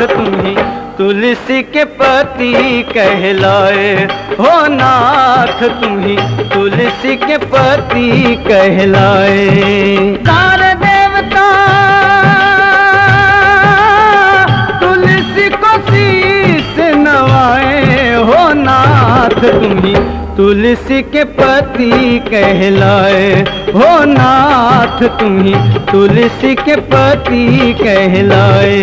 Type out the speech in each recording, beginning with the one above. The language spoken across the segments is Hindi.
तुम ही तुलसी के पति कहलाए हो नाथ, तुम ही तुलसी के पति कहलाए। सारे देवता तुलसी को शीश नवाए हो नाथ, तुम ही तुलसी के पति कहलाए हो नाथ, तुम ही तुलसी के पति कहलाए।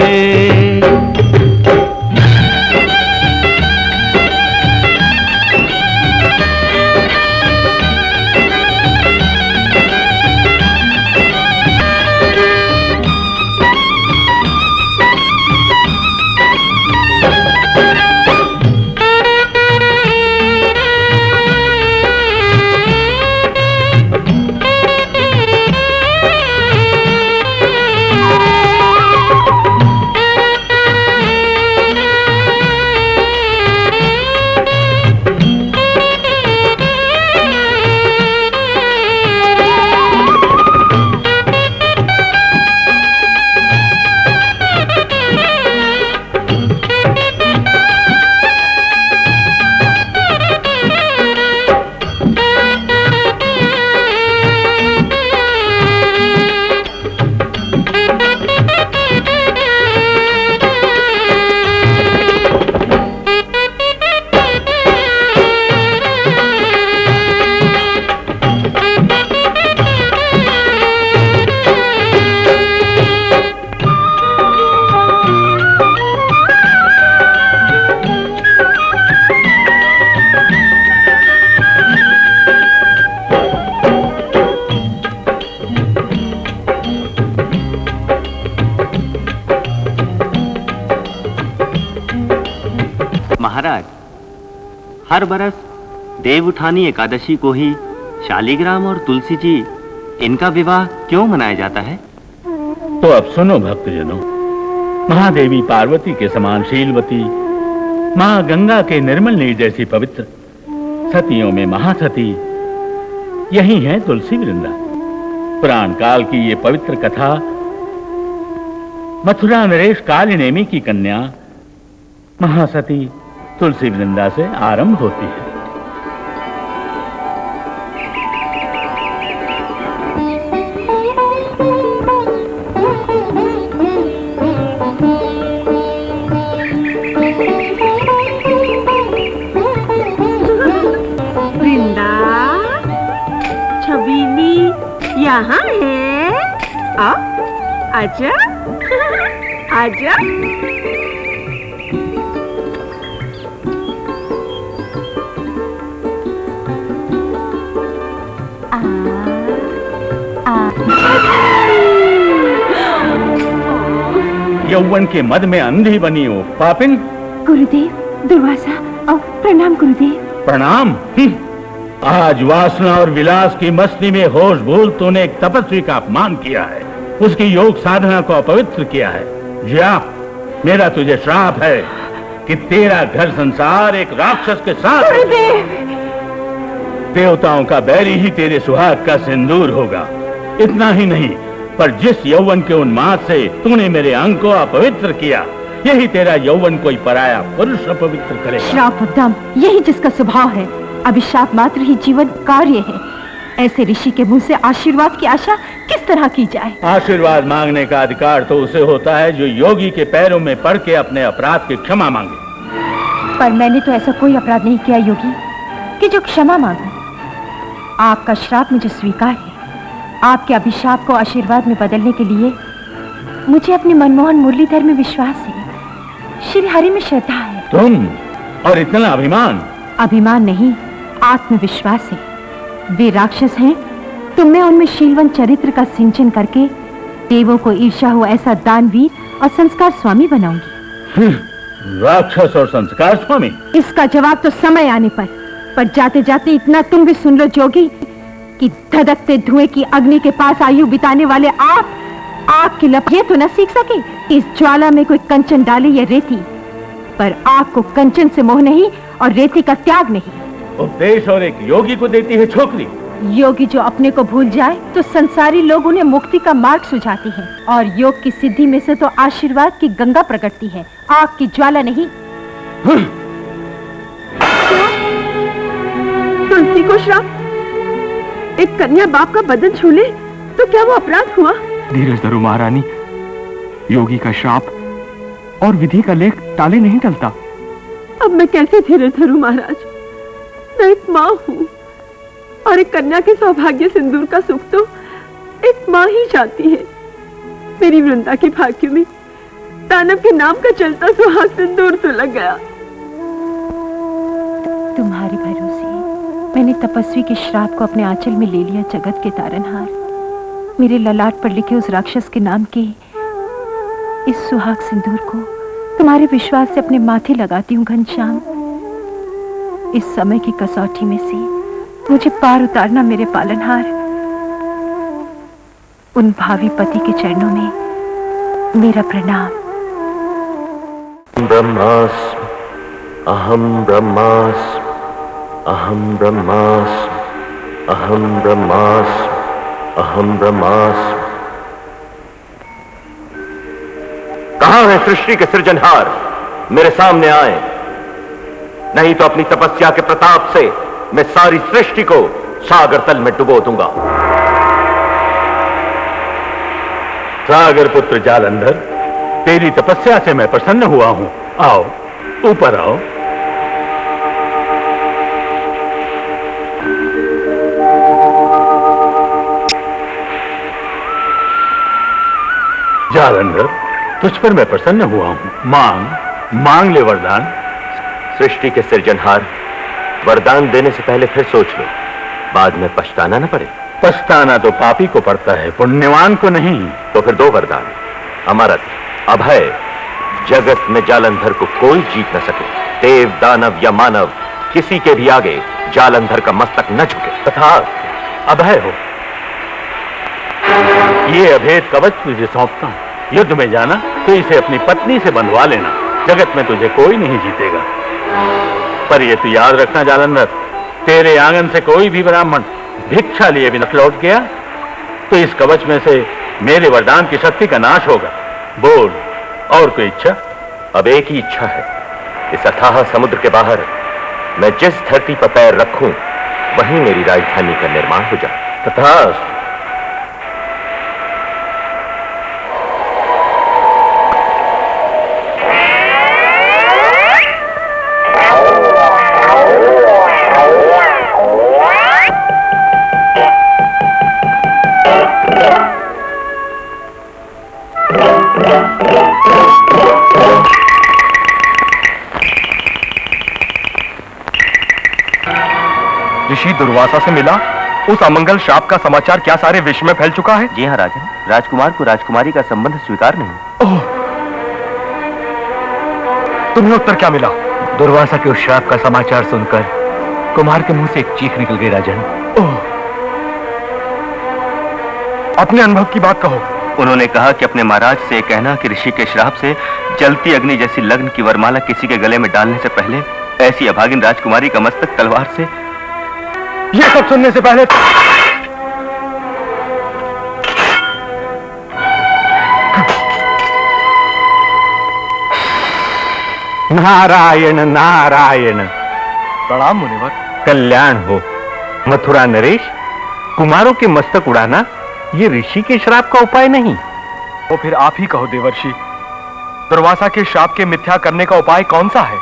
महाराज, हर बरस देवउठानी एकादशी को ही शालिग्राम और तुलसी जी इनका विवाह क्यों मनाया जाता है? तो अब सुनो भक्तजनों, महादेवी पार्वती के समान शीलवती, माँ गंगा के निर्मल नीर जैसी पवित्र, सतियों में महासती यही है तुलसी वृंदा। पुराण काल की ये पवित्र कथा मथुरा नरेश कालिनेमी की कन्या महासती तुलसी वृंदा से आरंभ होती है। वृंदा, छबीली यहाँ है? आजा आजा। यौवन के मद में अंधी बनी हो पापिन। गुरुदेव, दुर्वासा, प्रणाम गुरुदेव। प्रणाम। आज वासना और विलास की मस्ती में होश भूल तूने एक तपस्वी का अपमान किया है, उसकी योग साधना को अपवित्र किया है। जा, मेरा तुझे श्राप है कि तेरा घर संसार एक राक्षस के साथ। देवताओं का बैरी ही तेरे सुहाग का सिंदूर होगा। इतना ही नहीं, पर जिस यौवन के उन्माद से तूने मेरे अंग को अपवित्र किया, यही तेरा यौवन कोई पराया पुरुष अपवित्र करेगा। श्राप उद्दम यही जिसका स्वभाव है। अभिशाप मात्र ही जीवन कार्य है। ऐसे ऋषि के मुंह से आशीर्वाद की आशा किस तरह की जाए? आशीर्वाद मांगने का अधिकार तो उसे होता है जो योगी के पैरों में पड़ के अपने अपराध की क्षमा मांगे। पर मैंने तो ऐसा कोई अपराध नहीं किया योगी कि जो क्षमा मांगूं। आपका श्राप मुझे स्वीकार है। आपके अभिशाप को आशीर्वाद में बदलने के लिए मुझे अपने मनमोहन मुरलीधर में विश्वास है, श्री हरि में श्रद्धा है। तुम और इतना अभिमान? अभिमान नहीं, आत्मविश्वास है। वे राक्षस हैं, तो मैं उनमें शीलवंत चरित्र का सिंचन करके देवों को ईर्ष्या हो ऐसा दानवीर और संस्कार स्वामी बनाऊंगी। राक्षस और संस्कार स्वामी? इसका जवाब तो समय आने पर जाते जाते इतना तुम भी सुन लो जोगी कि धधकते धुएं की अग्नि के पास आयु बिताने वाले आप आग की लपट ये तो न सीख सके कि इस ज्वाला में कोई कंचन डाले या रेती, पर आग को कंचन से मोह नहीं और रेती का त्याग नहीं। उपदेश और एक योगी को देती है छोकरी। योगी जो अपने को भूल जाए तो संसारी लोग उन्हें मुक्ति का मार्ग सुझाते हैं, और योग की सिद्धि में से तो आशीर्वाद की गंगा प्रकटती है, आग की ज्वाला नहीं। तुलसी को श्राप? एक कन्या बाप का बदन छू ले तो क्या वो अपराध हुआ? धीरज धरो महारानी, योगी का श्राप और विधि का लेख टाले नहीं टलता। अब मैं कैसे धीरज धरूं महाराज? मैं एक माँ हूँ और एक कन्या के सौभाग्य सिंदूर का सुख तो एक माँ ही चाहती है। मेरी वृंदा के भाग्य में दानव के नाम का चलता सुहाग सिंदूर सुलग गया। तुम्हारे भरोसे मैंने तपस्वी के श्राप को अपने आंचल में ले लिया जगत के तारनहार। मेरे ललाट पर लिखे उस राक्षस के नाम के इस सुहाग सिंदूर को तुम्हारे विश्वास से अपने माथे लगाती हूँ घनश्याम। इस समय की कसौटी में से मुझे पार उतारना मेरे पालनहार। उन भावी पति के चरणों में मेरा प्रणाम। ब्रह्मास्मि अहम ब्रह्मास्मि अहम ब्रह्मास्मि अहम ब्रह्मास्मि अहम ब्रह्मास्मि। कहां है सृष्टि के सृजनहार? मेरे सामने आए, नहीं तो अपनी तपस्या के प्रताप से मैं सारी सृष्टि को सागर तल में डुबो दूंगा। सागर पुत्र जालंधर, तेरी तपस्या से मैं प्रसन्न हुआ हूं। आओ, ऊपर आओ। जालंधर, तुझ पर मैं प्रसन्न हुआ हूं। मांग ले वरदान। सृष्टि के सृजनहार, वरदान देने से पहले फिर सोच लो, बाद में पछताना न पड़े। पछताना तो पापी को पड़ता है, पुण्यवान को नहीं। तो फिर दो वरदान, अमरत, अभय। जगत में जालंधर को कोई जीत न सके। देव, दानव या मानव, किसी के भी आगे जालंधर का मस्तक न झुके। तथा अभय हो। ये अभेद कवच तुझे सौंपता हूं। युद्ध में जाना तो इसे अपनी पत्नी से बंधवा लेना। जगत में तुझे कोई नहीं जीतेगा। पर ये तू याद रखना जालंधर, तेरे आंगन से कोई भी ब्राह्मण भिक्षा लिए बिना लौट गया तो इस कवच में से मेरे वरदान की शक्ति का नाश होगा। बोल, और कोई इच्छा? अब एक ही इच्छा है, इस अथाह समुद्र के बाहर मैं जिस धरती पर पैर रखूं वहीं मेरी राजधानी का निर्माण हो जाए। तथास्तु। ऋषि दुर्वासा से मिला उस अमंगल शाप का समाचार क्या सारे विश्व में फैल चुका है? जी हाँ राजन, राजकुमार को राजकुमारी का संबंध स्वीकार नहीं। ओह, तुम्हें उत्तर क्या मिला? दुर्वासा के उस श्राप का समाचार सुनकर कुमार के मुंह से एक चीख निकल गई राजन। ओह, अपने अनुभव की बात कहो। उन्होंने कहा कि अपने महाराज से कहना कि ऋषि के श्राप से जलती अग्नि जैसी लग्न की वरमाला किसी के गले में डालने से पहले ऐसी अभागिन राजकुमारी का मस्तक तलवार से। ये सब सुनने से पहले नारायण नारायण। प्रणाम मुनिवर। कल्याण हो। मथुरा नरेश, कुमारों के मस्तक उड़ाना ये ऋषि के श्राप का उपाय नहीं। तो फिर आप ही कहो देवर्षि, दुर्वासा के श्राप के मिथ्या करने का उपाय कौन सा है?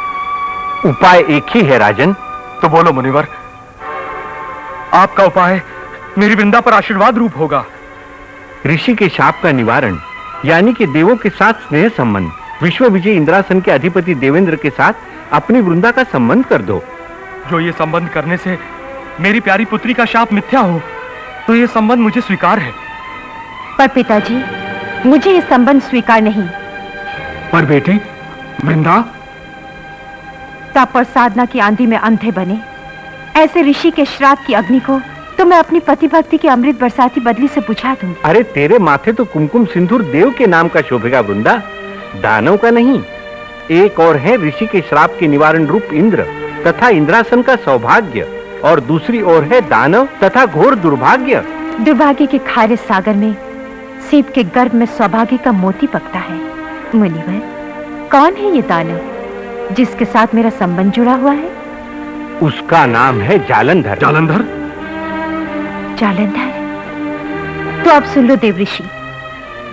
उपाय एक ही है राजन। तो बोलो मुनिवर, आपका उपाय मेरी वृंदा पर आशीर्वाद रूप होगा। ऋषि के शाप का निवारण, यानी कि देवों के साथ स्नेह संबंध। विश्व विजय इंद्रासन के अधिपति देवेंद्र के साथ अपनी वृंदा का संबंध कर दो। जो ये संबंध करने से मेरी प्यारी पुत्री का शाप मिथ्या हो, तो ये संबंध मुझे स्वीकार है। पर पिताजी, मुझे ये संबंध स्वीकार नहीं। पर बेटे, वृंदा तप और साधना की आंधी में अंधे बने ऐसे ऋषि के श्राप की अग्नि को तो मैं अपनी पति भक्ति की अमृत बरसाती बदली से बुझा दूंगी। अरे तेरे माथे तो कुमकुम सिंदूर देव के नाम का शोभेगा वृंदा, दानव का नहीं। एक और है ऋषि के श्राप के निवारण रूप इंद्र तथा इंद्रासन का सौभाग्य। और दूसरी ओर है दानव तथा घोर दुर्भाग्य। दुर्भाग्य के खारे सागर में सीप के गर्भ में सौभाग्य का मोती पकता है। मुनिवर, कौन है ये दानव जिसके साथ मेरा संबंध जुड़ा हुआ है? उसका नाम है जालंधर। जालंधर? जालंधर? तो अब सुन लो देव ऋषि,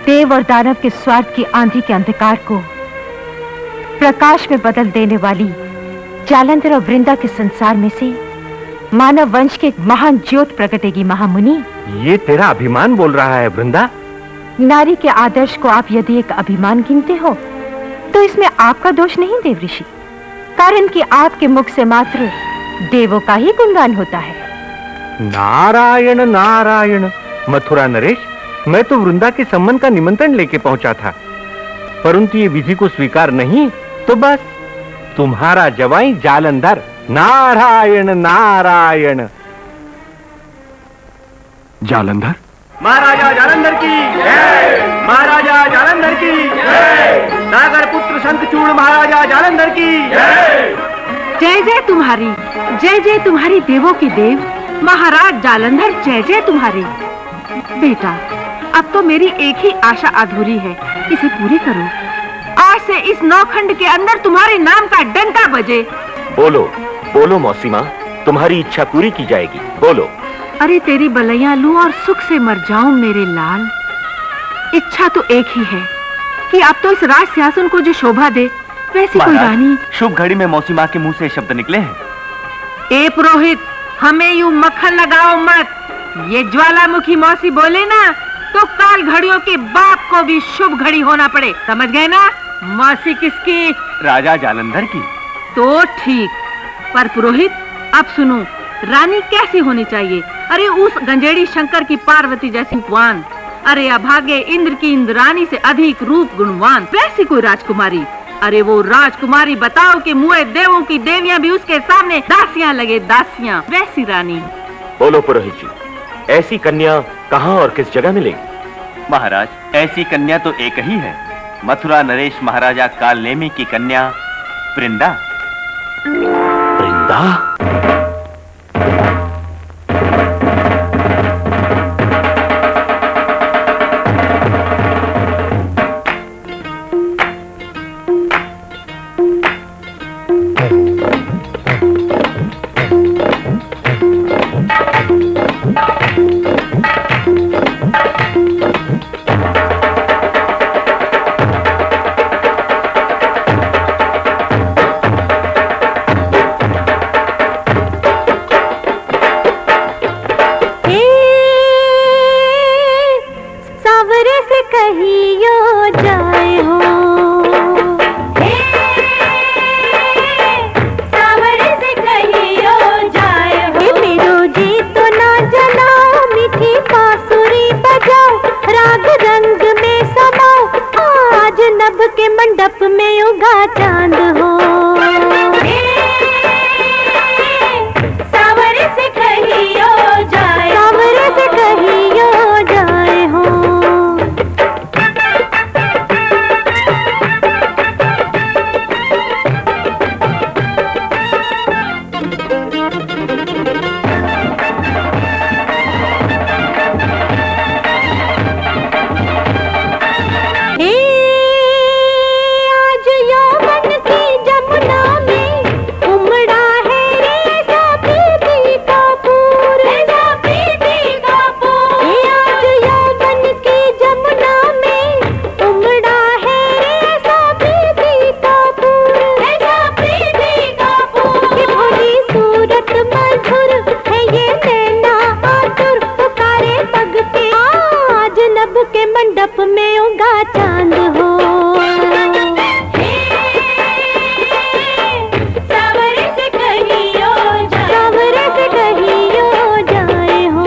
देव और दानव के स्वार्थ की आंधी के अंधकार को प्रकाश में बदल देने वाली जालंधर और वृंदा के संसार में से मानव वंश के एक महान ज्योत प्रकटेगी। महामुनि, ये तेरा अभिमान बोल रहा है वृंदा। नारी के आदर्श को आप यदि एक अभिमान गिनते हो तो इसमें आपका दोष नहीं देव ऋषि, कारण कि आपके मुख से मात्र देवों का ही गुणगान होता है। नारायण नारायण। मथुरा नरेश, मैं तो वृंदा के सम्मान का निमंत्रण लेके पहुंचा था, परंतु ये विधि को स्वीकार नहीं तो बस तुम्हारा जवाई जालंधर। नारायण नारायण। जालंधर? महाराजा जालंधर की जय, महाराजा जालंधर की जय, सागर पुत्र शंखचूड़ महाराजा जालंधर की जय। जय जय तुम्हारी, जय जय तुम्हारी देवों की देव महाराज जालंधर, जय जय तुम्हारी। बेटा, अब तो मेरी एक ही आशा अधूरी है, इसे पूरी करो। आज से इस नौखंड के अंदर तुम्हारे नाम का डंका बजे। बोलो बोलो मौसी माँ, तुम्हारी इच्छा पूरी की जाएगी, बोलो। अरे तेरी बलैया लूं और सुख से मर जाऊं मेरे लाल। इच्छा तो एक ही है कि अब तो इस राज सिंहासन को जो शोभा दे वैसी कोई रानी। शुभ घड़ी में मौसी माँ के मुंह से शब्द निकले हैं। ए पुरोहित, हमें यूं मक्खन लगाओ मत। ये ज्वालामुखी मौसी बोले ना तो काल घड़ियों के बाप को भी शुभ घड़ी होना पड़े, समझ गए ना? मौसी किसकी? राजा जालंधर की। तो ठीक, पर पुरोहित अब सुनो, रानी कैसी होनी चाहिए? अरे उस गंजेड़ी शंकर की पार्वती जैसी रूपवान, अरे अभागे इंद्र की इंद्रानी से अधिक रूप गुणवान, वैसी कोई राजकुमारी। अरे वो राजकुमारी बताओ कि मुए देवों की देवियां भी उसके सामने दासियां लगे, दासियां, वैसी रानी। बोलो पुरोहित जी, ऐसी कन्या कहाँ और किस जगह मिलेगी? महाराज, ऐसी कन्या तो एक ही है, मथुरा नरेश महाराजा कालनेमी की कन्या वृंदा। वृंदा? मंडप में उगा चांद हो, सावरे से कहियो जाए, सावरे से कहियो जाए हो। मंडप में उगा चांद हो, सावरे से कहियो जाए, सावरे से कहियो जाए हो।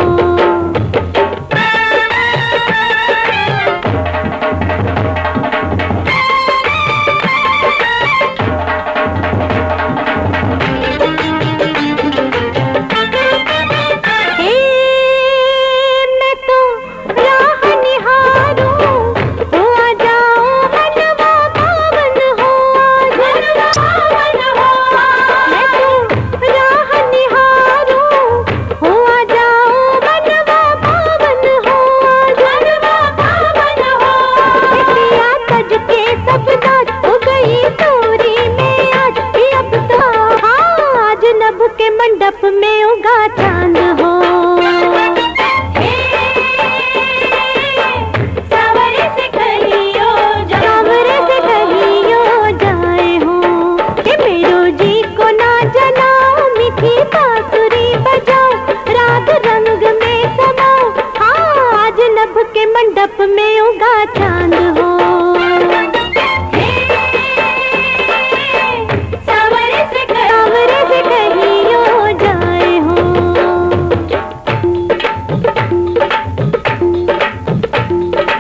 मैं तो राह निहारूं, आ जाओ मंडप में उगा चांद हो। सावरे से कहीं हो जाए हो।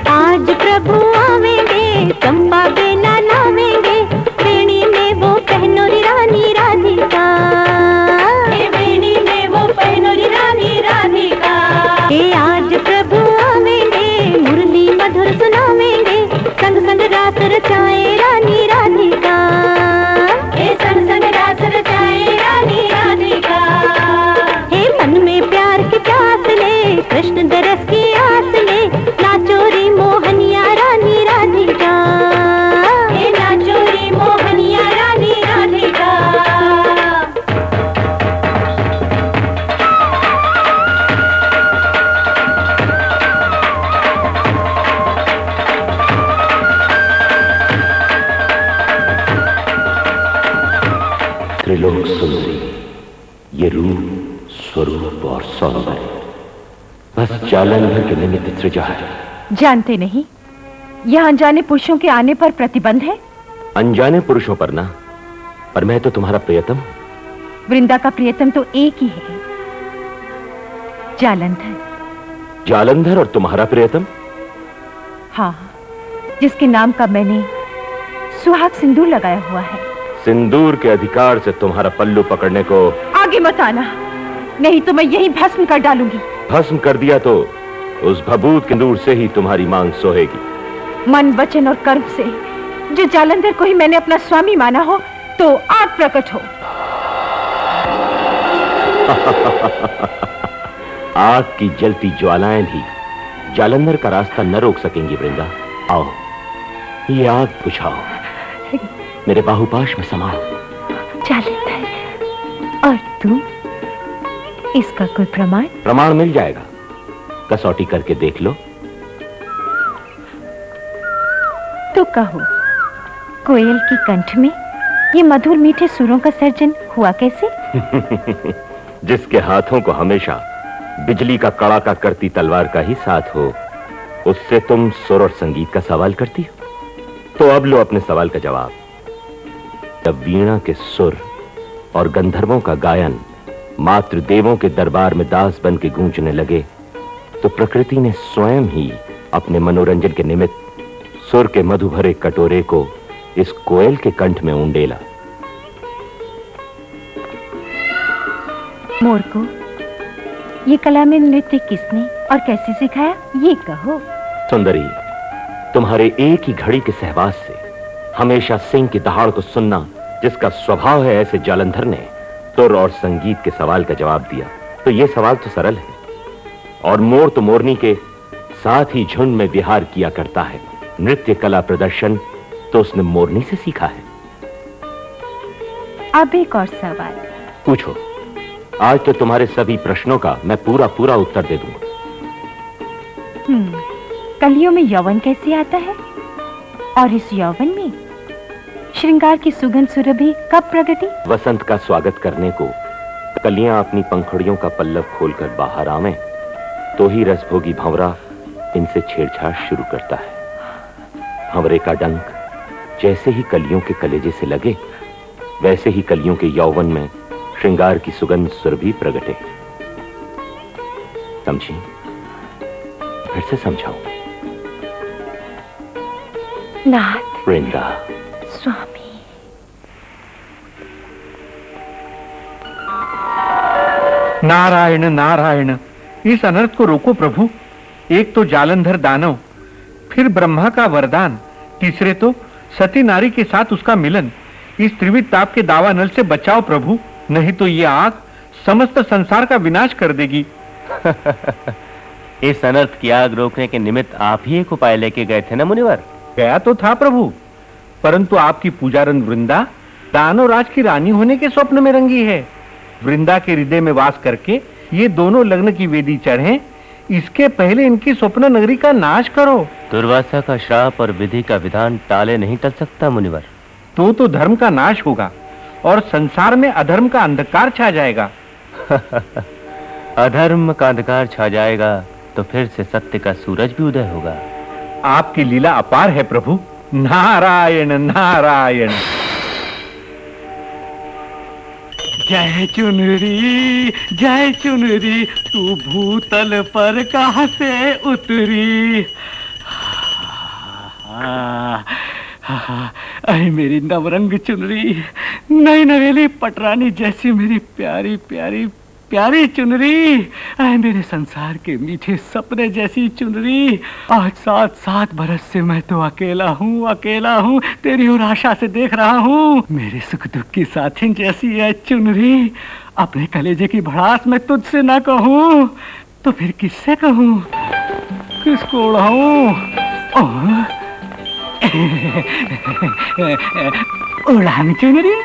आज प्रभु आवेंगे, चंपा बेला लावेंगे, बेणी में वो पहनो री रानी राधिका। बेणी में वो पहनो री रानी राधिका। ये आज प्रभु आवेंगे, मुरली मधुर सुनावेंगे, संग संग रास रचाए रानी राधिका। हे संग संग रास रचाए रानी राधिका। हे मन में प्यार की प्यास ले, कृष्ण दरस की आस ले, नाचो रे मोहनिया रानी राधिका। हे नाचो रे मोहनिया रानी राधिका। त्रिलोक सुंदरी, ये रूप, स्वरूप और सौंदर्य बस जालंधर के निमित्त सृजा है। जानते नहीं, यह अनजाने पुरुषों के आने पर प्रतिबंध है। अनजाने पुरुषों पर ना, पर मैं तो तुम्हारा प्रियतम। वृंदा का प्रियतम तो एक ही है, जालंधर। जालंधर और तुम्हारा प्रियतम? हाँ, जिसके नाम का मैंने सुहाग सिंदूर लगाया हुआ है। सिंदूर के अधिकार से तुम्हारा पल्लू पकड़ने को आगे मत आना, नहीं तो मैं यही भस्म कर डालूंगी। भस्म कर दिया तो उस भभूत के दूर से ही तुम्हारी मांग सोहेगी। मन, वचन और कर्म से जो जालंधर को ही मैंने अपना स्वामी माना हो, तो आग प्रकट हो। आग की जलती ज्वालाएं भी जालंधर का रास्ता न रोक सकेंगी। वृंदा, आओ, ये आग बुझाओ, मेरे बाहुपाश में समाओ। जालंधर, और तुम, इसका कोई प्रमाण? प्रमाण मिल जाएगा, कसौटी करके देख लो। तो कहो, कोयल की कंठ में ये मधुर मीठे सुरों का सर्जन हुआ कैसे? जिसके हाथों को हमेशा बिजली का कड़ाका करती तलवार का ही साथ हो, उससे तुम सुर और संगीत का सवाल करती हो। तो अब लो अपने सवाल का जवाब। जब वीणा के सुर और गंधर्वों का गायन मात्र देवों के दरबार में दास बन के गूंजने लगे, तो प्रकृति ने स्वयं ही अपने मनोरंजन के निमित्त सुर के मधु भरे कटोरे को इस कोयल के कंठ में उंडेला। मोर को ये कला में नृत्य किसने और कैसे सिखाया, ये कहो। सुंदरी, तुम्हारे एक ही घड़ी के सहवास से हमेशा सिंह की दहाड़ को सुनना जिसका स्वभाव है, ऐसे जालंधर ने सुर और संगीत के सवाल का जवाब दिया। तो ये सवाल तो सरल है, और मोर तो मोरनी के साथ ही झुंड में विहार किया करता है। नृत्य कला प्रदर्शन तो उसने मोरनी से सीखा है। अब एक और सवाल पूछो। आज तो तुम्हारे सभी प्रश्नों का मैं पूरा पूरा उत्तर दे दूंगा। कलियों में यौवन कैसे आता है, और इस यौवन में श्रृंगार की सुगंध सुरभि कब प्रगति? वसंत का स्वागत करने को कलियां अपनी पंखुड़ियों का पल्लव खोलकर बाहर आवें, तो ही रसभोगी भंवरा इनसे छेड़छाड़ शुरू करता है। भंवरे का डंक जैसे ही कलियों के कलेजे से लगे, वैसे ही कलियों के यौवन में श्रृंगार की सुगंध सुरभि प्रगटे। समझी? फिर से समझाऊं? नाथ, वृंदा, स्वामी। नारायण नारायण, इस अनर्थ को रोको प्रभु। एक तो जालंधर दानव, फिर ब्रह्मा का वरदान, तीसरे तो सती नारी के साथ उसका मिलन। इस त्रिविध ताप के दावा नल से बचाओ प्रभु, नहीं तो ये आग समस्त संसार का विनाश कर देगी। इस अनर्थ की आग रोकने के निमित्त आप ही एक उपाय लेके गए थे ना मुनिवर? गया तो था प्रभु, परंतु आपकी पूजारन वृंदा दानव राज की रानी होने के स्वप्न में रंगी है। वृंदा के हृदय में वास करके ये दोनों लग्न की वेदी चढ़े, इसके पहले इनकी स्वप्न नगरी का नाश करो। दुर्वासा का श्राप और विधि का विधान टाले नहीं टल सकता मुनिवर। तो धर्म का नाश होगा और संसार में अधर्म का अंधकार छा जाएगा। अधर्म का अंधकार छा जाएगा तो फिर से सत्य का सूरज भी उदय होगा। आपकी लीला अपार है प्रभु। नारायण नारायण। जय चुनरी तू भूतल पर कहां से उतरी। अरे मेरी नवरंग चुनरी, नई नवेली पटरानी जैसी मेरी प्यारी प्यारी प्यारी चुनरी। अरे मेरे संसार के मीठे सपने जैसी चुनरी। आज 7 बरस से मैं तो अकेला हूँ, तेरी और आशा से देख रहा हूँ। मेरे सुख दुख की साथी जैसी है चुनरी। अपने कलेजे की भड़ास मैं तुझसे ना कहूँ तो फिर किससे कहूँ, किसको उड़ाऊं? उड़ान चुनरी।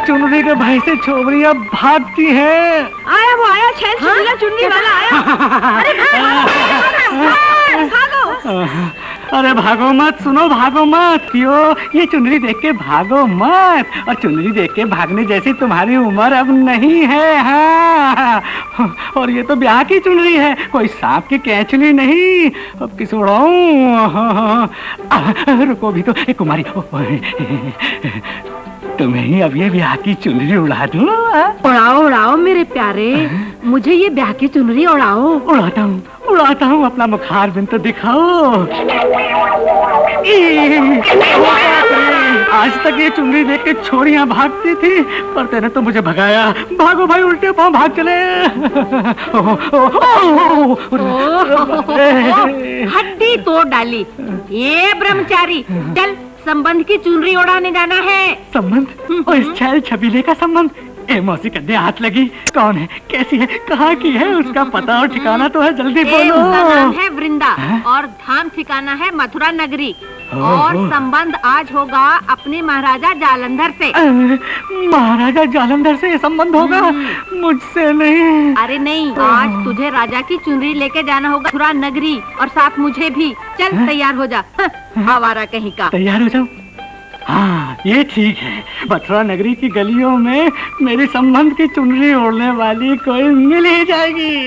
चुनरी के भाई से छोकरियां भागती हैं। आया वो आया, छैल चुनरी चुनरी वाला आया। अरे भागो। अरे भागो मत, सुनो भागो मत। क्यों? ये चुनरी देख के भागो मत। और चुनरी देख के भागने जैसी तुम्हारी उम्र अब नहीं है। हाँ, और ये तो ब्याह की चुनरी है, कोई सांप की कैचली नहीं। अब किस उड़ाऊं? रुको भी तो, एक कुमारी, तुम्हें ही अब ये ब्याह की चुनरी उड़ा दूं? उड़ाओ उड़ाओ मेरे प्यारे, मुझे ये ब्याह की चुनरी उड़ाओ। उड़ाता हूँ, अपना मुखार बिन तो दिखाओ। आज तक ये चुनरी देख के छोरियां भागती थी, पर तेने तो मुझे भगाया। भागो भाई, उल्टे पांव भाग चले। हड्डी तोड़ डाली। ये ब्रह्मचारी, चल संबंध की चुनरी उड़ाने जाना है। संबंध? और इस छैल छबीले का संबंध? ए मौसी कन्या हाथ लगी, कौन है, कैसी है, कहाँ की है, उसका पता और ठिकाना तो है, जल्दी बोलो। उसका नाम है वृंदा और धाम ठिकाना है मथुरा नगरी। और संबंध आज होगा अपने महाराजा जालंधर से। महाराजा जालंधर से ये संबंध होगा? मुझसे नहीं। अरे नहीं, आज तुझे राजा की चुनरी लेके जाना होगा मथुरा नगरी, और साथ मुझे भी। चल तैयार हो जा। आवारा कहीं का। तैयार हो जाओ? हाँ, ये ठीक है। मथुरा नगरी की गलियों में मेरी संबंध की चुनरी ओढ़ने वाली कोई मिल ही जाएगी।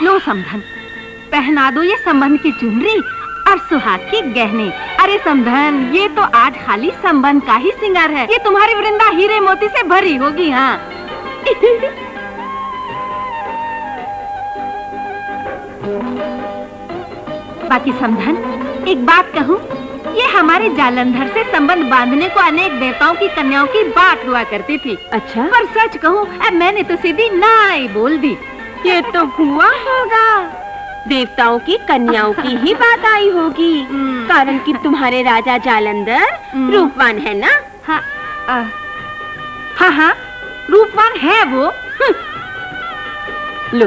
लो समधन, पहना दो ये संबंध की चुनरी और सुहाग के गहने। अरे समधन, ये तो आज खाली संबंध का ही श्रृंगार है। ये तुम्हारी वृंदा हीरे मोती से भरी होगी। हाँ। बाकी समधन, एक बात कहूँ, ये हमारे जालंधर से संबंध बांधने को अनेक देवताओं की कन्याओं की बात हुआ करती थी। अच्छा? पर सच कहूँ, अब मैंने तो सीधी नाई बोल दी। ये तो हुआ होगा, देवताओं की कन्याओं की ही बात आई होगी। कारण कि तुम्हारे राजा जालंधर रूपवान है ना? हाँ, रूपवान है वो। लो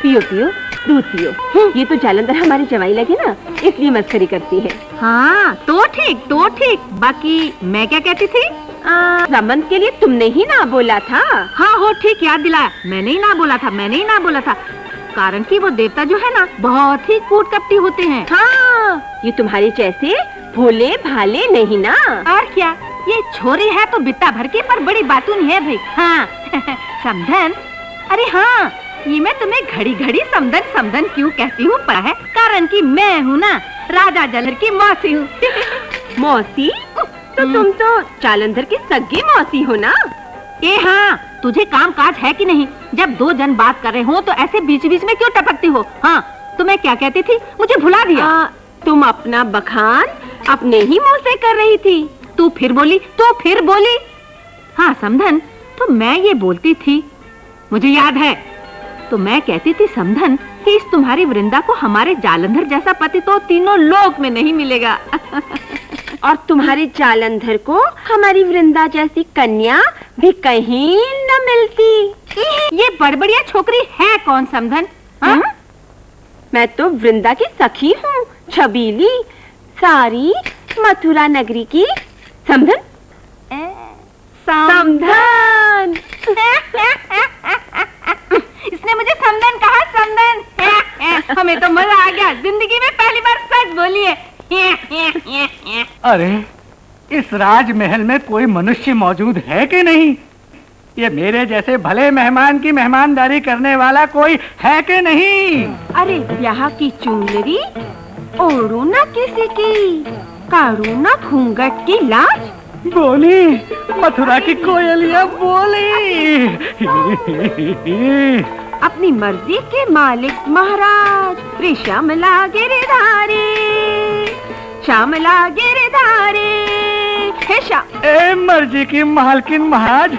पियो पियो, दूध पियो। ये तो जालंधर हमारी जवाई लगे ना, इसलिए मस्करी करती है। हाँ, तो ठीक। बाकी मैं क्या कहती थी? संबंध के लिए तुमने ही ना बोला था। हाँ हो, ठीक याद दिलाया। मैंने ही ना बोला था। कारण कि वो देवता जो है ना, बहुत ही कूटकपटी होते हैं। हाँ, ये तुम्हारे जैसे भोले भाले नहीं ना। और क्या, ये छोरी है तो बित्ता भर के, पर बड़ी बातूनी है भाई। हाँ। समधन, अरे हाँ, ये मैं तुम्हें घड़ी घड़ी समधन क्यों कहती हूँ पता है? कारण कि मैं हूँ ना राजा जालंधर की मौसी हूँ। मौसी? तो तुम तो जालंधर की सगी मौसी हो ना? ए हाँ, तुझे काम काज है कि नहीं? जब दो जन बात कर रहे हो तो ऐसे बीच बीच में क्यों टपकती हो? हाँ, तो मैं क्या कहती थी, मुझे भुला दिया। तुम अपना बखान अपने ही मुँह से कर रही थी। तू फिर बोली। हाँ समधन, तो मैं ये बोलती थी, मुझे याद है। तो मैं कहती थी समधन कि इस तुम्हारी वृंदा को हमारे जालंधर जैसा पति तो तीनों लोक में नहीं मिलेगा। और तुम्हारे जालंधर को हमारी वृंदा जैसी कन्या भी कहीं न मिलती। ये बड़बड़िया छोकरी है कौन समधन? मैं तो वृंदा की सखी हूँ, छबीली, सारी मथुरा नगरी की समधन। समधन। इसने मुझे समधन कहा, समधन। हमें तो मजा आ गया, जिंदगी में पहली बार सच बोली है। अरे, इस राजमहल में कोई मनुष्य मौजूद है कि नहीं? ये मेरे जैसे भले मेहमान की मेहमानदारी करने वाला कोई है कि नहीं? अरे ब्याह की चुनरी ओढ़ू ना किसी की, काढ़ू ना घूंघट की लाज। बोली मथुरा की कोयलिया बोली। अपनी मर्जी के मालिक महाराज, रे श्यामला गिरधारी, श्यामला गिरधारी। हे ए मर्जी की मालकिन महाराज,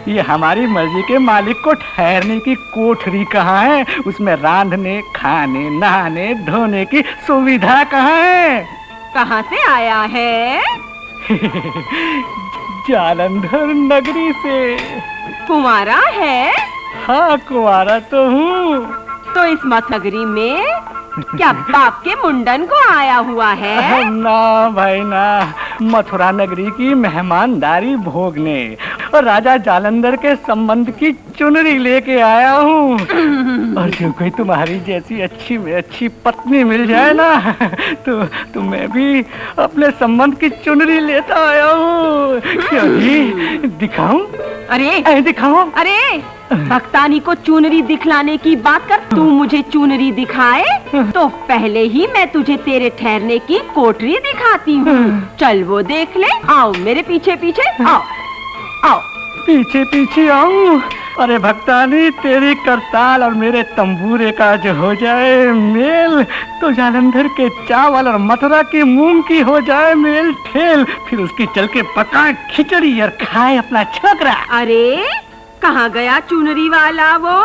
ये हमारी मर्जी के मालिक को ठहरने की कोठरी कहाँ है? उसमें रांधने, खाने, नहाने, धोने की सुविधा कहाँ है? कहाँ से आया है? जालंधर नगरी से। कुंवारा है? हाँ कुंवारा तो हूँ। तो इस मत नगरी में क्या बाप के मुंडन को आया हुआ है? ना भाई ना, मथुरा नगरी की मेहमानदारी भोगने और राजा जालंधर के संबंध की चुनरी लेके आया हूँ। और जो कोई तुम्हारी जैसी अच्छी में अच्छी पत्नी मिल जाए ना, तो मैं भी अपने संबंध की चुनरी लेता आया हूँ। क्योंकि दिखाऊं? अरे दिखाऊं? अरे भक्तानी को चुनरी दिखलाने की बात कर, तू मुझे चुनरी दिखाए तो पहले ही मैं तुझे तेरे ठहरने की कोठरी दिखाती हूँ। चल वो देख ले। आओ मेरे पीछे पीछे, आओ आओ। पीछे पीछे आऊं? अरे भक्तानी, तेरी करताल और मेरे तंबूरे का जो हो जाए मेल, तो जालंधर के चावल और मथुरा की मूंग की हो जाए मेल ठेल। फिर उसकी चल के पकाए खिचड़ी और खाए अपना छोकरा। अरे कहाँ गया चुनरी वाला वो?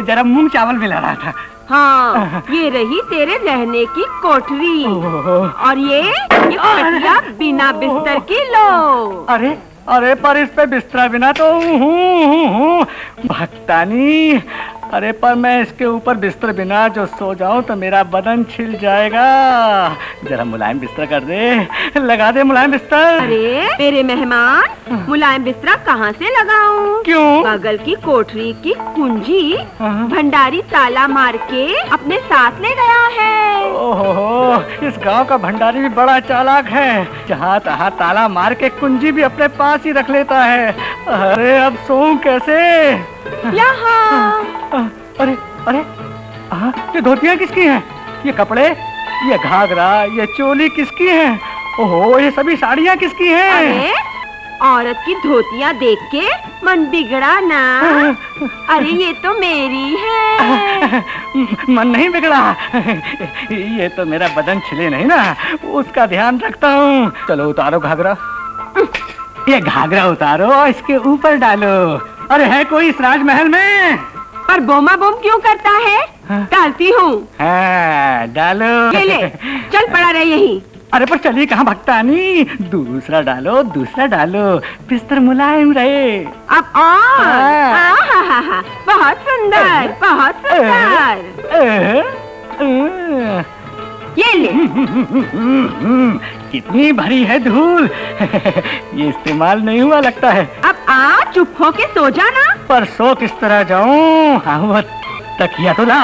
जरा मूंग चावल मिला रहा था। हाँ, ये रही तेरे रहने की कोठरी। और ये खटिया बिना बिस्तर की लो। अरे अरे पर इस पे बिस्तरा बिना तो हूँ भक्तानी। अरे पर मैं इसके ऊपर बिस्तर बिना जो सो जाऊं तो मेरा बदन छिल जाएगा। जरा मुलायम बिस्तर कर दे, लगा दे मुलायम बिस्तर। अरे मेरे मेहमान, मुलायम बिस्तरा कहाँ से लगाऊं? क्यों? बगल की कोठरी की कुंजी भंडारी ताला मार के अपने साथ ले गया है। ओहो, इस गांव का भंडारी भी बड़ा चालाक है। जहाँ तहाँ ताला मार के कुंजी भी अपने पास ही रख लेता है। अरे अब सोऊं कैसे? यहाँ। अरे अरे ये धोतियाँ किसकी हैं? ये कपड़े, ये घाघरा, ये चोली किसकी हैं? ओहो, ये सभी साड़ियाँ किसकी हैं? अरे औरत की धोतियाँ देख के मन बिगड़ा ना। अरे ये तो मेरी है। मन नहीं बिगड़ा, ये तो मेरा बदन छिले नहीं ना, उसका ध्यान रखता हूँ। चलो उतारो घाघरा, ये घाघरा उतारो और इसके ऊपर डालो। अरे है कोई इस राजमहल में? पर बोमा बोम क्यों करता है? डालती हूँ। डालो। ये ले, चल पड़ा रहे यहीं। अरे पर चलिए कहाँ भक्तानी, दूसरा डालो, दूसरा डालो, बिस्तर मुलायम रहे। अब और बहुत सुंदर, बहुत सुंदर। ये ले। कितनी भरी है धूल। ये इस्तेमाल नहीं हुआ लगता है। अब आ, चुप हो के सो जाना। पर सो किस तरह जाऊं? हाँ, तकिया तो ला।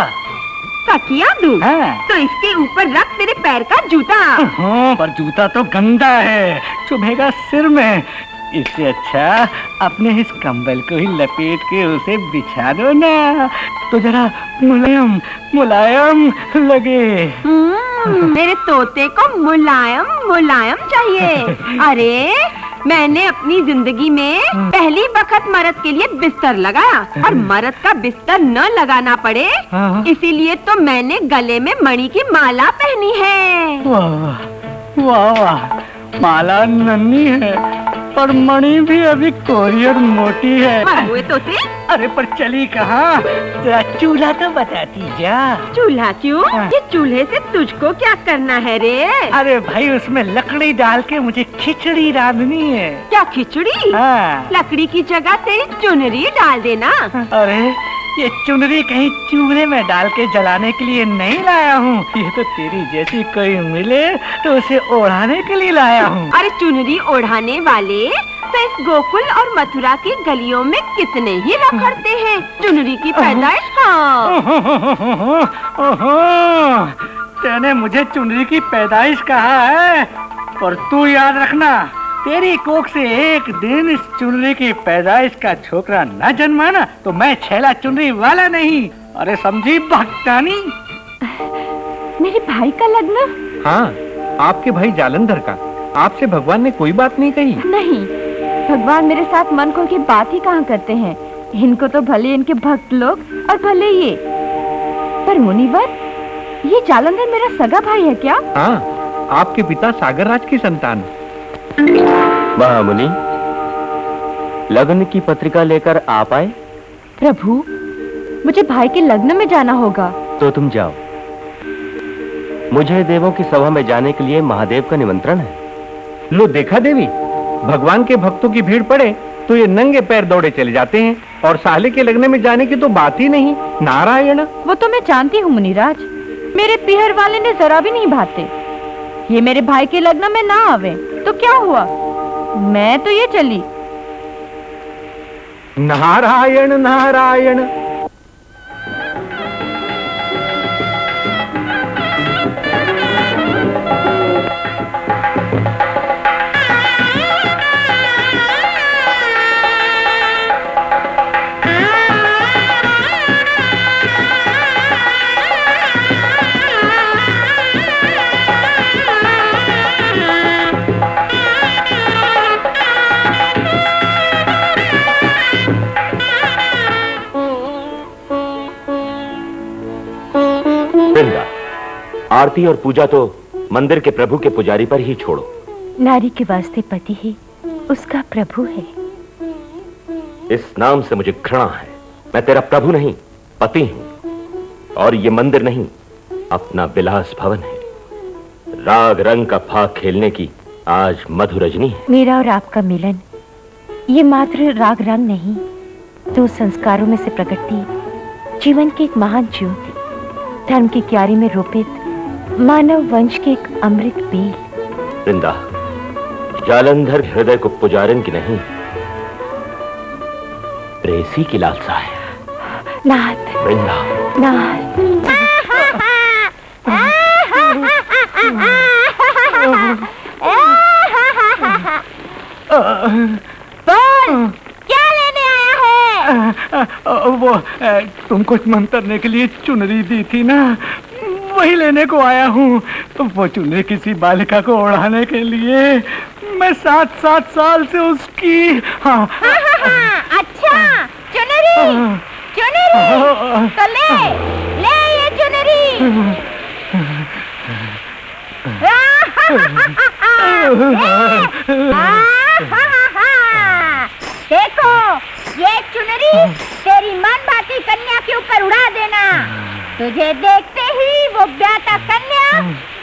तकिया दूं? हाँ। तो इसके ऊपर रख तेरे पैर का जूता। हाँ, पर जूता तो गंदा है, चुभेगा सिर में। इससे अच्छा अपने इस कंबल को ही लपेट के उसे बिछा दो ना, तो जरा मुलायम मुलायम लगे। मेरे तोते को मुलायम मुलायम चाहिए। अरे मैंने अपनी जिंदगी में पहली वक्त मर्द के लिए बिस्तर लगाया, और मर्द का बिस्तर न लगाना पड़े इसीलिए तो मैंने गले में मणि की माला पहनी है। वाह वाह वाह, माला नन्ही है पर मणि भी अभी कोरी और मोटी है। हुए तोते? अरे पर चली कहाँ? चूल्हा तो बताती जा। चूल्हा क्यों? ये चूल्हे से तुझको क्या करना है रे? अरे भाई, उसमें लकड़ी डाल के मुझे खिचड़ी रांधनी है। क्या खिचड़ी? हाँ। लकड़ी की जगह तेरी चुनरी डाल देना। अरे ये चुनरी कहीं चूल्हे में डाल के जलाने के लिए नहीं लाया हूँ। ये तो तेरी जैसी कोई मिले तो उसे ओढ़ाने के लिए लाया हूँ। अरे चुनरी ओढ़ाने वाले तो इस गोकुल और मथुरा की गलियों में कितने ही रखड़ते हैं। चुनरी की पैदाइश। हाँ। तेने मुझे चुनरी की पैदाइश कहा है, और तू याद रखना, तेरी कोख से एक दिन इस चुनरी की पैदाइश का छोकरा न जन्मा ना तो मैं छैला चुनरी वाला नहीं। अरे समझी भक्तानी? मेरे भाई का लग्न? हाँ, आपके भाई जालंधर का। आपसे भगवान ने कोई बात नहीं कही? नहीं, भगवान मेरे साथ मन खोल के बात ही कहाँ करते हैं। इनको तो भले इनके भक्त लोग और भले ये, पर मुनिवर, ये जालंधर मेरा सगा भाई है क्या? हाँ, आपके पिता सागर राज की संतान। महामुनि, लग्न की पत्रिका लेकर आप आए? प्रभु, मुझे भाई के लग्न में जाना होगा। तो तुम जाओ। मुझे देवों की सभा में जाने के लिए महादेव का निमंत्रण है। लो देखा देवी, भगवान के भक्तों की भीड़ पड़े तो ये नंगे पैर दौड़े चले जाते हैं, और साले के लगने में जाने की तो बात ही नहीं। नारायण। वो तो मैं जानती हूँ मुनिराज, मेरे पीहर वाले ने जरा भी नहीं भाते। ये मेरे भाई के लग्न में ना आवे तो क्या हुआ, मैं तो ये चली। नारायण नारायण। आरती और पूजा तो मंदिर के प्रभु के पुजारी पर ही छोड़ो। नारी के वास्ते पति ही उसका प्रभु है। इस नाम से मुझे घृणा है। मैं तेरा प्रभु नहीं, पति हूं। और ये मंदिर नहीं, अपना विलास भवन है। राग रंग का फाग खेलने की आज मधुर रजनी है। मेरा और आपका मिलन ये मात्र राग रंग नहीं, तो संस्कारों में से प्रकटती जीवन की एक महान ज्योति, धर्म की क्यारी में रोपित मानव वंश के एक अमृत बेल। वृंदा, जालंधर हृदय को पुजारिन की नहीं, प्रेसी की लालसा है। नाथ, वृंदा, नाथ। बोल, क्या लेने आया है? वो तुमको मंतरने के लिए चुनरी दी थी ना, वही लेने को आया हूँ। वो चुनरी किसी बालिका को ओढ़ाने के लिए मैं 7 साल से उसकी। हाँ, अच्छा, चुनरी, चुनरी, तो ले ये चुनरी। देखो, ये चुनरी तेरी मनभाती कन्या के ऊपर उड़ा देना। तुझे देखते ही वो ब्याता कन्या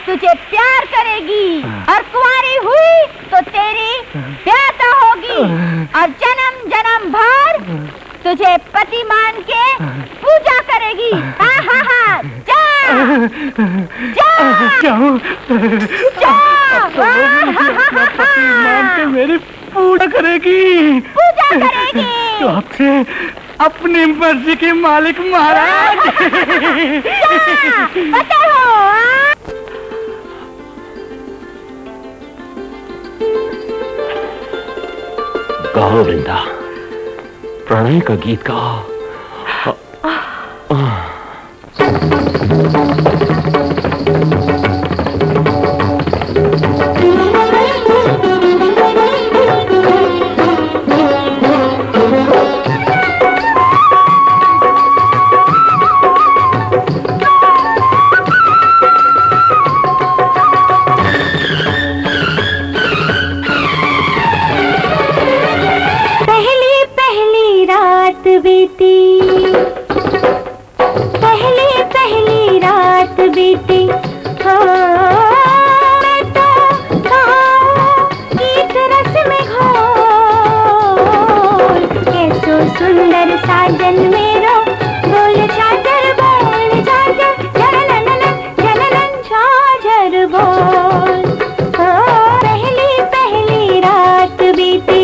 तुझे प्यार करेगी, और कुंवारी हुई तो तेरी ब्याता होगी, और जन्म जन्म भर तुझे पति मान के पूजा करेगी। जा, जाऊं, पति मान के मेरी पूजा करेगी। पूजा करेगी तो आपसे अपनी मर्जी के मालिक महाराज। गाओ वृंदा, प्रणय का गीत गाओ। पहली रात बीती, मैं तो गीत रस में घोल, कैसो सुंदर साजन मेरो, बोल झाझर बोल झाझर, झललन झललन झाझर बोल। पहली रात बीती,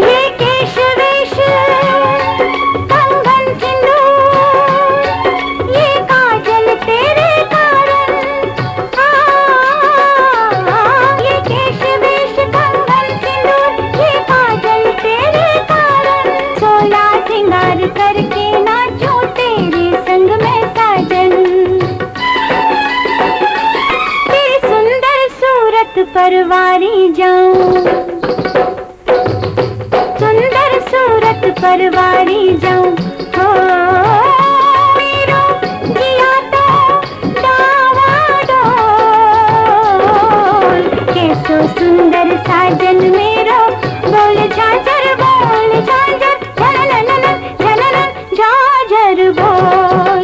ये केश परवारी जाऊं, सुंदर सूरत परवारी जाऊं। हो मेरो जिया तो डावाडोल, कैसो सुंदर साजन मेरो, बोल झांझर बोल झांझर, झललल झललल झांझर बोल।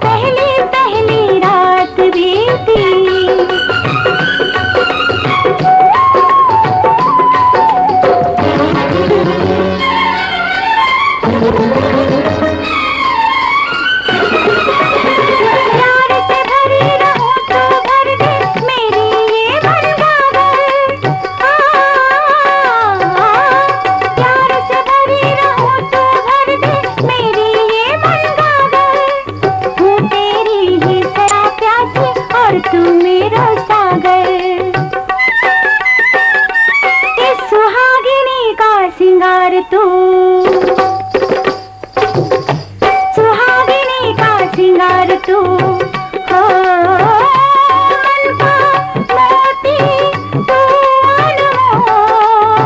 पहली पहली रात बीती, प्यार से भरी रहूं तो भर दे मेरी ये मनभावन। प्यार से भरी रहूं तो भर दे मेरी ये मनभावन। हूँ तेरी ही सदा प्यासी और तू मेरा सागर। इस सुहागिनी का सिंगार तू, सुहागिनी का सिंगार तू। हो मन का मोती तू अनमोल,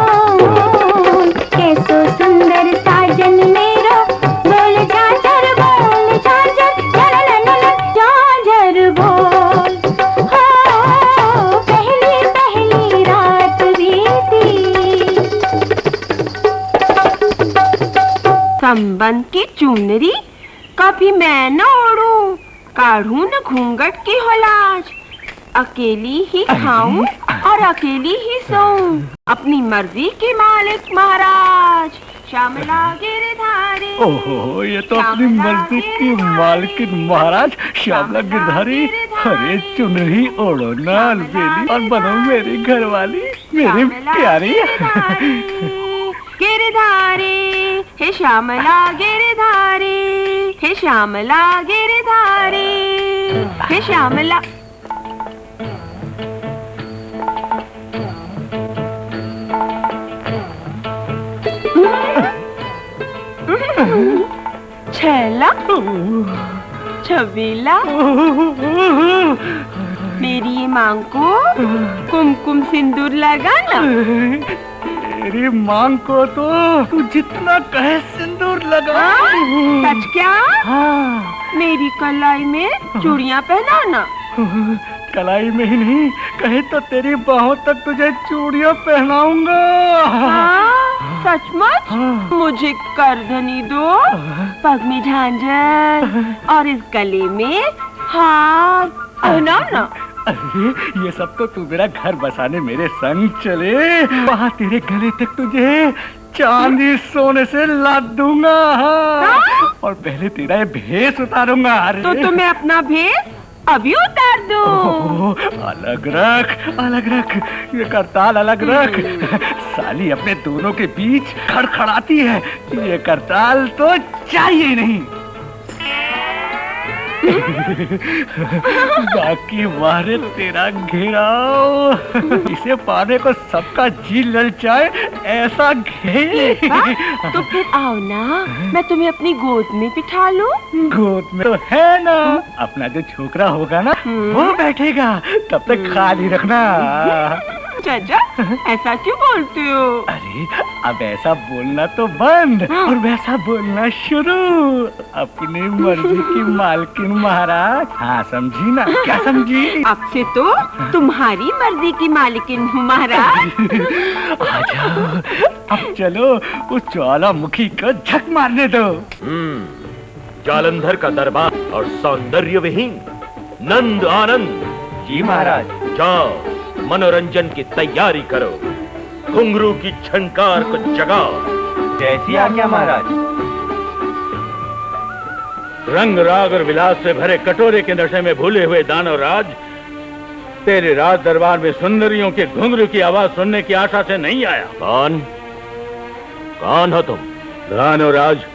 कैसो सुंदर साजन मेरो, बोल झांझर बोल झांझर, झललल झांझर बोल। हो पहली पहली रात बीती। संबंध की चुनरी कभी मैं न ओढ़ूं, काढ़ूं न घूंघट की होलाज, अकेली ही खाऊं और अकेली ही सोऊं, अपनी मर्जी के मालिक महाराज। श्यामला गिरधारी, ओहो, ये तो अपनी मर्जी की मालकिन महाराज श्यामला गिरधारी। अरे चुनरी ओढ़ो ना अलबेली और बनो मेरी घरवाली, मेरी प्यारी। गिरधारी हे श्यामला गिरधारी, हे श्यामला गिरधारी, हे श्यामला। छैला छबीला, मेरी ये मांग को कुमकुम सिंदूर लगाना। तेरी मांग को तो तू जितना कहे सिंदूर लगा। सच क्या? हाँ। मेरी कलाई में चूड़ियां पहनाना। कलाई में ही नहीं, कहे तो तेरी बाहों तक तुझे चूड़ियां पहनाऊंगा। सचमुच? मुझे करधनी दो, पग में झांझर और इस गले में हार पहनाना। अरे ये सब तो तू मेरा घर बसाने मेरे संग चले, वहाँ तेरे गले तक तुझे चांदी सोने से लाद दूंगा। और पहले तेरा ये भेष उतारूंगा। तो तुम्हें अपना भेष अभी उतार दो। अलग रख, अलग रख, ये करताल अलग रख। साली अपने दोनों के बीच खड़खड़ाती है, ये करताल तो चाहिए नहीं। बाकी मारे तेरा घेराव, इसे पाने को सबका जी ललचाए ऐसा घेर। तो फिर आओ ना, मैं तुम्हें अपनी गोद में बिठा लूं। गोद में तो है ना, अपना जो छोकरा होगा ना वो बैठेगा, तब तक खाली रखना। चाचा ऐसा क्यों बोलते हो? अरे अब ऐसा बोलना तो बंद और वैसा बोलना शुरू। अपनी मर्जी की मालकिन महाराज। हाँ समझी ना? क्या समझी? अब से तो तुम्हारी मर्जी की मालकिन हूँ महाराज। आ जाओ, अब चलो उस ज्वालामुखी को झक मारने दो। जालंधर का दरबार और सौंदर्य विहीन नंद आनंद। जी महाराज। जाओ मनोरंजन की तैयारी करो, घुंघरू की झनकार को जगाओ। जैसी आज्ञा महाराज। रंग राग और विलास से भरे कटोरे के नशे में भूले हुए दानव राज, तेरे राज दरबार में सुंदरियों के घुंघरू की आवाज सुनने की आशा से नहीं आया। कौन कौन हो तुम? दानव राज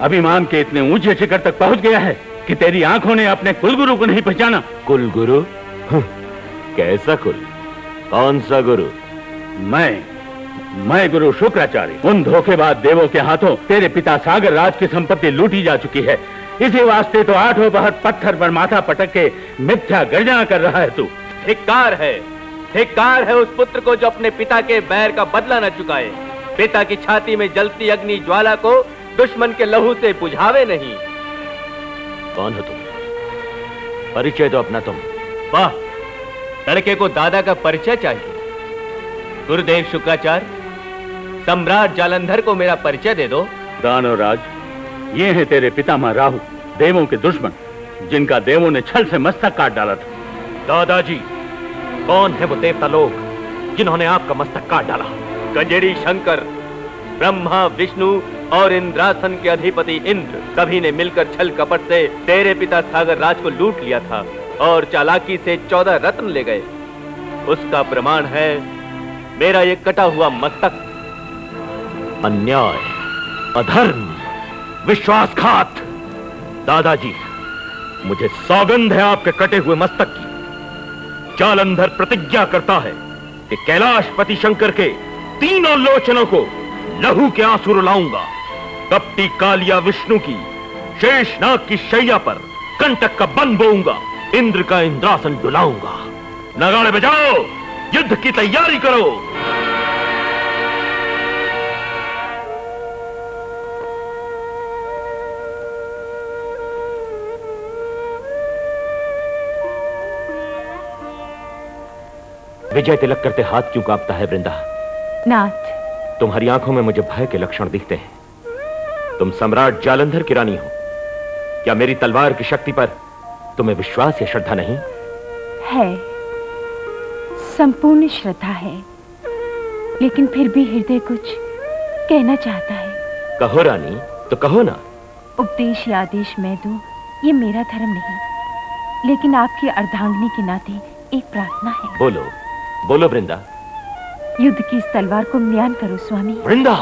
अभिमान के इतने ऊंचे शिखर तक पहुंच गया है कि तेरी आंखों ने अपने कुलगुरु को नहीं पहचाना। कुलगुरु? कैसा कुल? कौन सा गुरु? मैं गुरु शुक्राचार्य। उन धोखेबाज देवों के हाथों तेरे पिता सागर राज की संपत्ति लूटी जा चुकी है। इसी वास्ते तो आठों पहर पत्थर पर माथा पटक के मिथ्या गर्जना कर रहा है तू। धिक्कार है, धिक्कार है उस पुत्र को जो अपने पिता के बैर का बदला न चुकाए, पिता की छाती में जलती अग्नि ज्वाला को दुश्मन के लहू से बुझावे नहीं। कौन हो तुम? परिचय दो अपना तुम। वाह, लड़के को दादा का परिचय चाहिए। गुरुदेव शुक्राचार्य, सम्राट जालंधर को मेरा परिचय दे दो। दानवराज, ये है तेरे पितामह राहु, देवों के दुश्मन, जिनका देवों ने छल से मस्तक काट डाला था। दादाजी, कौन है वो देवता लोग जिन्होंने आपका मस्तक काट डाला? गंजेड़ी शंकर, ब्रह्मा, विष्णु और इंद्रासन के अधिपति इंद्र, सभी ने मिलकर छल कपट से तेरे पिता सागर राज को लूट लिया था और चालाकी से 14 रत्न ले गए। उसका प्रमाण है मेरा ये कटा हुआ मस्तक। अन्याय, अधर्म, विश्वासघात। दादाजी, मुझे सौगंध है आपके कटे हुए मस्तक की। जालंधर प्रतिज्ञा करता है कि कैलाशपति शंकर के तीनों लोचनों को लहू के आंसू रुलाऊंगा। कपटी कालिया विष्णु की शेषनाग की शैया पर कंटक का बन बोऊंगा। इंद्र का इंद्रासन डुलाऊंगा। नगाड़े बजाओ, युद्ध की तैयारी करो। विजय तिलक करते हाथ क्यों कांपता है वृंदा? नाथ, तुम्हारी आंखों में मुझे भय के लक्षण दिखते हैं। तुम सम्राट जालंधर की रानी हो। क्या मेरी तलवार की शक्ति पर तुम्हें विश्वास या श्रद्धा नहीं? है, संपूर्ण श्रद्धा है, लेकिन फिर भी हृदय कुछ कहना चाहता है। कहो रानी, तो कहो ना। उपदेश या आदेश मैं दूं, ये मेरा धर्म नहीं, लेकिन आपकी अर्धांगिनी के नाते एक प्रार्थना है। बोलो बोलो वृंदा। युद्ध की इस तलवार को म्यान करो स्वामी। वृंदा,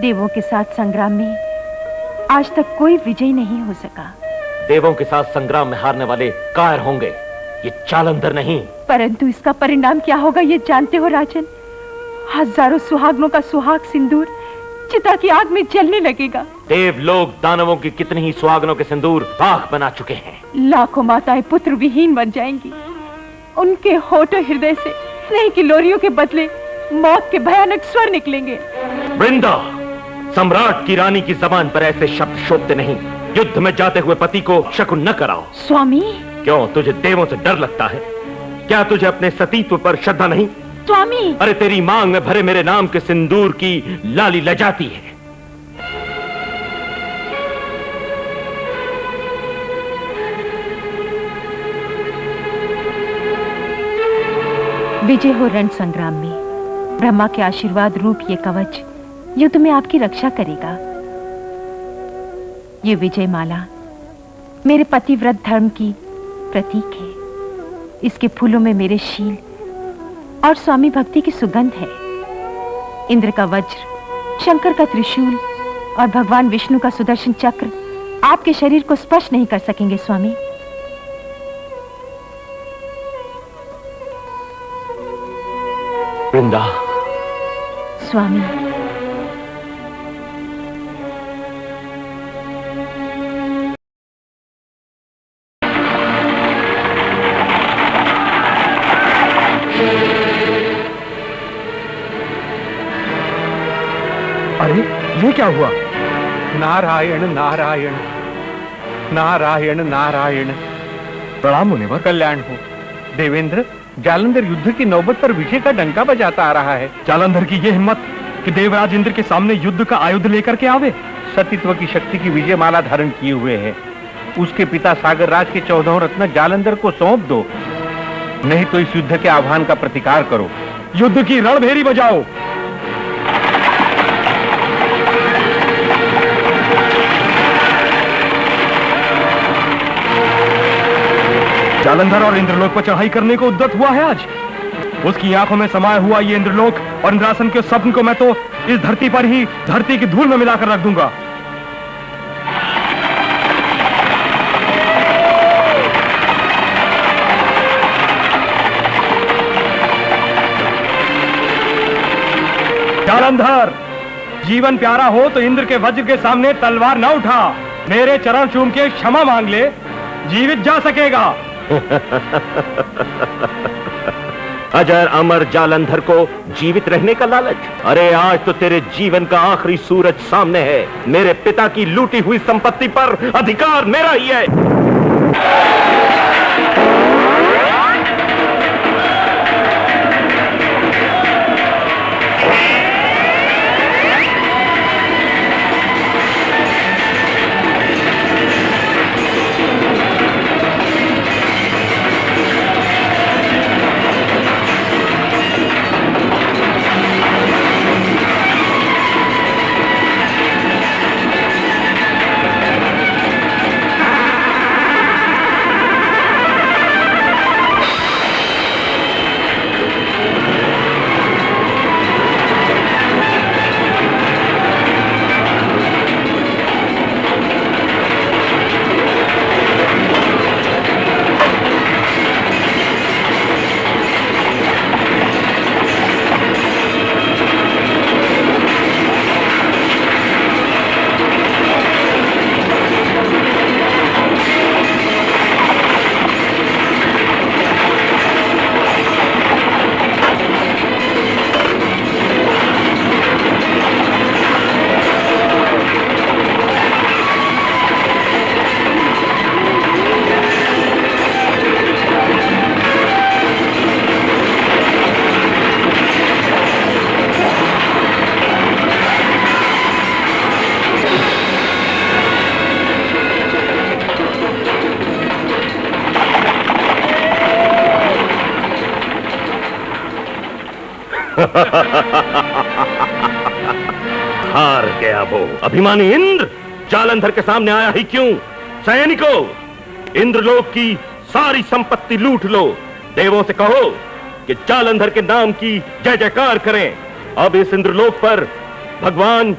देवों के साथ संग्राम में आज तक कोई विजय नहीं हो सका। देवों के साथ संग्राम में हारने वाले कायर होंगे, ये जालंधर नहीं। परंतु इसका परिणाम क्या होगा ये जानते हो राजन? हजारों सुहागनों का सुहाग सिंदूर चिता की आग में जलने लगेगा। देव लोग दानवों की कितनी ही सुहागनों के सिंदूर राख बना चुके हैं। लाखों माताएं पुत्र विहीन बन जाएंगी। उनके होठों हृदय से स्नेह की लोरियों के बदले मौत के भयानक स्वर निकलेंगे। वृंदा, सम्राट की रानी की जबान पर ऐसे शब्द शोभते नहीं। युद्ध में जाते हुए पति को शकुन न कराओ। स्वामी, क्यों, तुझे देवों से डर लगता है? क्या तुझे अपने सतीत्व पर श्रद्धा नहीं? स्वामी, अरे तेरी मांग में भरे मेरे नाम के सिंदूर की लाली लजाती है। विजय हो रण संग्राम में। ब्रह्मा के आशीर्वाद रूप ये कवच युद्ध में आपकी रक्षा करेगा। ये विजय माला मेरे पतिव्रत धर्म की प्रतीक है। इसके फूलों में मेरे शील और स्वामी भक्ति की सुगंध है। इंद्र का वज्र, शंकर का त्रिशूल और भगवान विष्णु का सुदर्शन चक्र आपके शरीर को स्पर्श नहीं कर सकेंगे स्वामी। वृंदा, स्वामी, अरे ये क्या हुआ? नारायण नारायण नारायण नारायण। प्रणाम मुनिवर। कल्याण हो। देवेंद्र, जालंधर युद्ध की नौबत पर विजय का डंका बजाता आ रहा है। जालंधर की ये हिम्मत कि देवराज इंद्र के सामने युद्ध का आयुध लेकर के आवे। सतीत्व की शक्ति की विजय माला धारण किए हुए है। उसके पिता सागर राज के 14 रत्न जालंधर को सौंप दो, नहीं तो इस युद्ध के आह्वान का प्रतिकार करो। युद्ध की रणभेरी बजाओ। जालंधर और इंद्रलोक पर चढ़ाई करने को उद्यत हुआ है आज। उसकी आंखों में समाया हुआ ये इंद्रलोक और इंद्रासन के स्वप्न को मैं तो इस धरती पर ही धरती की धूल में मिलाकर रख दूंगा। जालंधर, जीवन प्यारा हो तो इंद्र के वज्र के सामने तलवार न उठा। मेरे चरण चूम के क्षमा मांग ले, जीवित जा सकेगा। अजर अमर जालंधर को जीवित रहने का लालच। अरे आज तो तेरे जीवन का आखिरी सूरज सामने है। मेरे पिता की लूटी हुई संपत्ति पर अधिकार मेरा ही है। हार गया वो अभिमानी इंद्र। जालंधर के सामने आया ही क्यों? सैनिकों, इंद्रलोक की सारी संपत्ति लूट लो। देवों से कहो कि जालंधर के नाम की जय जयकार करें। अब इस इंद्रलोक पर भगवान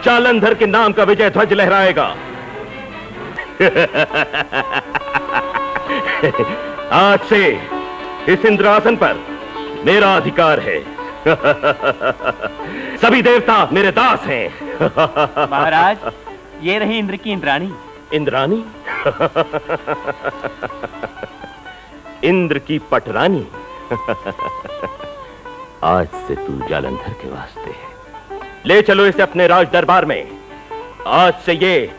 जालंधर के नाम का विजय ध्वज लहराएगा। आज से इस इंद्रासन पर मेरा अधिकार है। सभी देवता मेरे दास हैं। महाराज, ये रही इंद्र की इंद्राणी। इंद्राणी? इंद्र की पटरानी। आज से तू जालंधर के वास्ते है। ले चलो इसे अपने राज दरबार में। आज से ये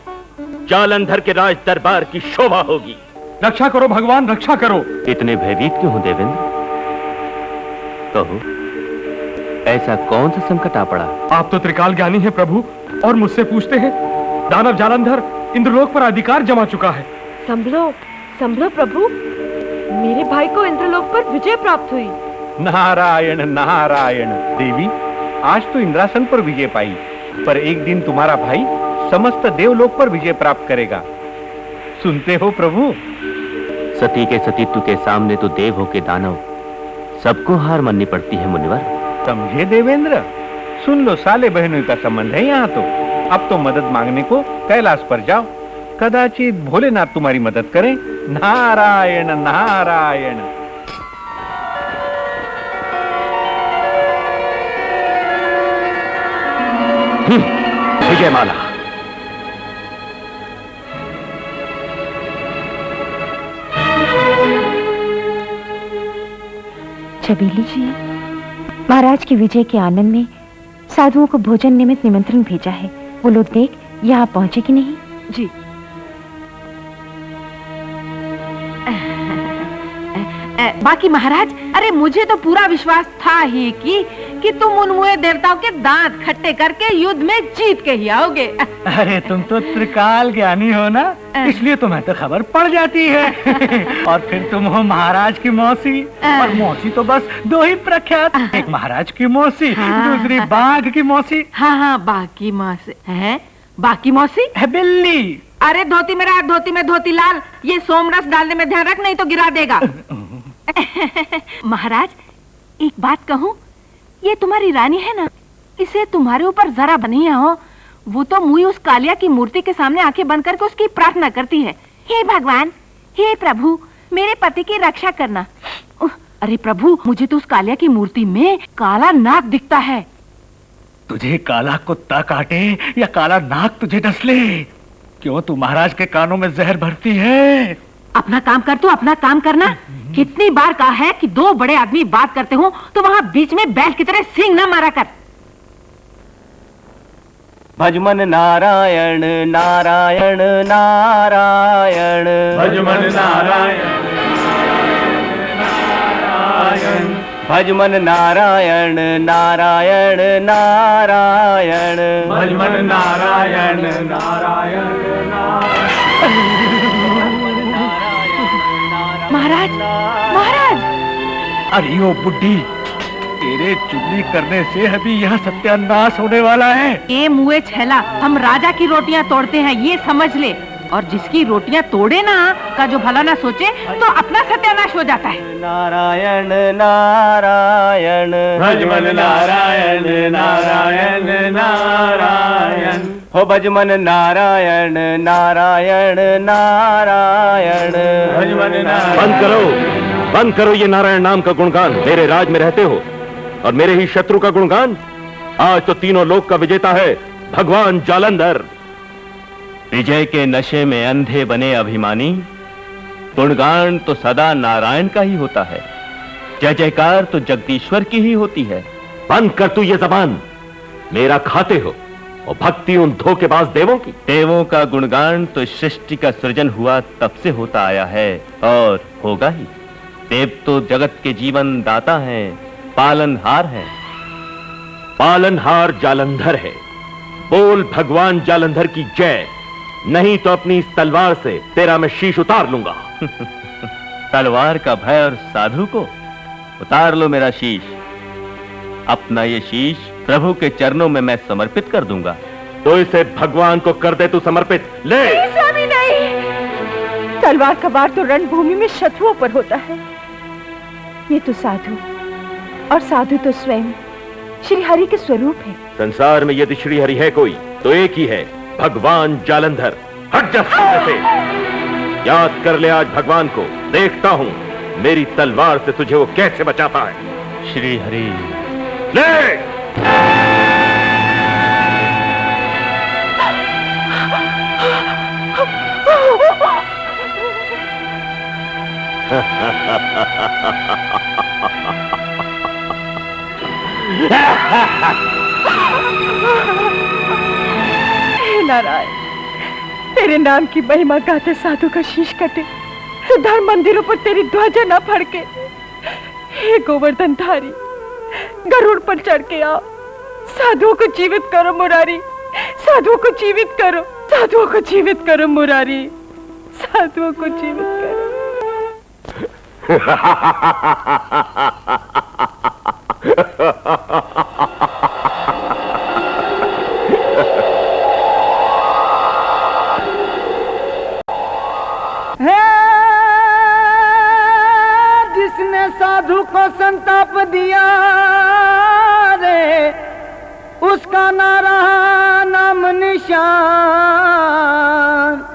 जालंधर के राज दरबार की शोभा होगी। रक्षा करो भगवान, रक्षा करो। इतने भयभीत क्यों हो देवेंद्र? कहो, ऐसा कौन सा संकट आ पड़ा? आप तो त्रिकाल ज्ञानी हैं प्रभु, और मुझसे पूछते हैं। दानव जालंधर इंद्रलोक पर अधिकार जमा चुका है। संभलो संभलो प्रभु, मेरे भाई को इंद्रलोक पर विजय प्राप्त हुई। नारायण नारायण। देवी, आज तो इंद्रासन पर विजय पाई, पर एक दिन तुम्हारा भाई समस्त देवलोक पर विजय प्राप्त करेगा। सुनते हो प्रभु? सती के सतीत्व के सामने तो देव हो के दानव सबको हार माननी पड़ती है मुनिवर। समझे देवेंद्र? सुन लो, साले बहनों का संबंध है यहाँ तो। अब तो मदद मांगने को कैलाश पर जाओ, कदाचित भोलेनाथ तुम्हारी मदद करें। नारायण नारायण। विजयमाला। छबीली जी, महाराज की विजय के आनंद में साधुओं को भोजन निमित्त निमंत्रण भेजा है। वो लोग देख यहाँ पहुंचे कि नहीं? जी। बाकी महाराज, अरे मुझे तो पूरा विश्वास था ही कि तुम उन मुए देवताओं के दांत खट्टे करके युद्ध में जीत के ही आओगे। अरे तुम तो त्रिकाल ज्ञानी हो ना, इसलिए तुम्हें तो खबर पड़ जाती है। और फिर तुम हो महाराज की मौसी, और मौसी तो बस दो ही प्रख्यात, एक महाराज की मौसी, दूसरी बाघ की मौसी। हाँ हाँ, बाकी मौसी है। बाकी मौसी है बिल्ली। अरे धोती मेरा, धोती में धोती लाल, ये सोमरस डालने में ध्यान रख, नहीं तो गिरा देगा। महाराज, एक बात कहूँ, ये तुम्हारी रानी है ना, इसे तुम्हारे ऊपर जरा बनी हो। वो तो मुई उस कालिया की मूर्ति के सामने आंखें बंद करके उसकी प्रार्थना करती है, हे भगवान, हे प्रभु, मेरे पति की रक्षा करना। अरे प्रभु, मुझे तो उस कालिया की मूर्ति में काला नाग दिखता है। तुझे काला कुत्ता काटे या काला नाग तुझे डस ले, क्यों तू महाराज के कानों में जहर भरती है? अपना काम कर, तू अपना काम करना। कितनी बार कहा है कि दो बड़े आदमी बात करते हो तो वहाँ बीच में बैल की तरह सींग न मारा कर। भजमन नारायण नारायण नारायण, भजमन नारायण नारायण, भजमन नारायण नारायण नारायण, भजमन नारायण नारायण महाराज, महाराज! अरे ओ बुड्ढी, तेरे चुगली करने से अभी यहाँ सत्यानाश होने वाला है। ये मुए छेला, हम राजा की रोटियां तोड़ते हैं ये समझ ले, और जिसकी रोटियां तोड़े ना का जो भला ना सोचे तो अपना सत्यानाश हो जाता है। नारायण नारायण, भजमन नारायण नारायण नारायण, हो भजमन नारायण नारायण नारायण, भजमन नारायण। बंद करो ये नारायण नाम का गुणगान। मेरे राज में रहते हो और मेरे ही शत्रु का गुणगान। आज तो तीनों लोक का विजेता है भगवान जालंधर। विजय के नशे में अंधे बने अभिमानी, गुणगान तो सदा नारायण का ही होता है, जय जयकार तो जगदीश्वर की ही होती है। बंद कर तू ये जबान। मेरा खाते हो और भक्ति उन धोखेबाज देवों की। देवों का गुणगान तो सृष्टि का सृजन हुआ तब से होता आया है और होगा ही। देव तो जगत के जीवन दाता हैं, पालनहार हैं। पालनहार जालंधर है। बोल भगवान जालंधर की जय, नहीं तो अपनी इस तलवार से तेरा मैं शीश उतार लूंगा। तलवार का भय और साधु को उतार लो मेरा शीश। अपना ये शीश प्रभु के चरणों में मैं समर्पित कर दूंगा। तो इसे भगवान को कर दे तू समर्पित। ले। नहीं स्वामी नहीं, तलवार का वार तो रणभूमि में शत्रुओं पर होता है। ये तो साधु, और साधु तो स्वयं श्री हरि के स्वरूप है। संसार में यदि श्री हरि है कोई तो एक ही है, भगवान जालंधर। हट जा सामने से। याद कर ले आज भगवान को, देखता हूं मेरी तलवार से तुझे वो कैसे बचाता है। श्री हरि। ले। हे नारायण, तेरे नाम की महिमा गाते साधु का शीश कटे, धर्म मंदिरों पर तेरी ध्वजा न फड़के। हे गोवर्धन धारी, गरुड़ पर चढ़ के आओ, साधुओं को जीवित करो मुरारी, साधुओं को जीवित करो, साधुओं को जीवित करो मुरारी, साधुओं को जीवित करो। जिसने साधु को संताप दिया रे, उसका ना रहा नाम निशान।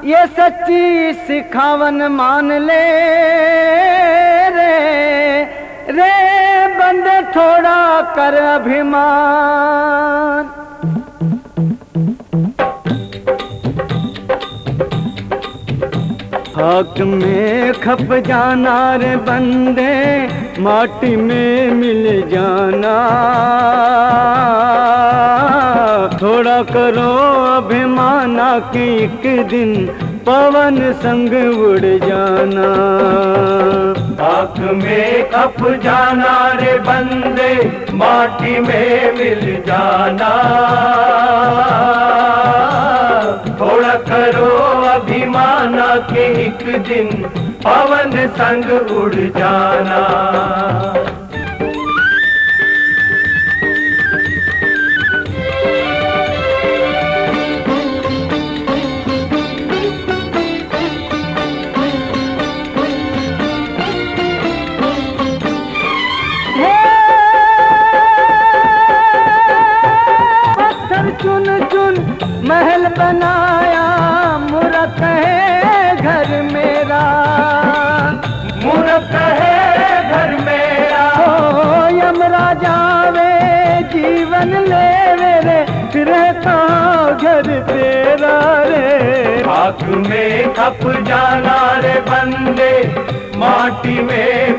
ये सच्ची सिखावन मान ले रे, रे बंदे थोड़ा कर अभिमान। खाक में खप जाना रे बंदे, माटी में मिल जाना। थोड़ा करो अभिमाना कि एक दिन पवन संग उड़ जाना। खाक में खप जाना रे बंदे, माटी में मिल जाना। थोड़ा करो अभिमाना के एक दिन पवन संग उड़ जाना। चुन चुन महल बनाया, मूरत है घर मेरा, मूरत है घर मेरा। ओ यमराजा वे जीवन ले मेरे, रहता घर तेरा रे। खाक में खप जाना रे बंदे, माटी में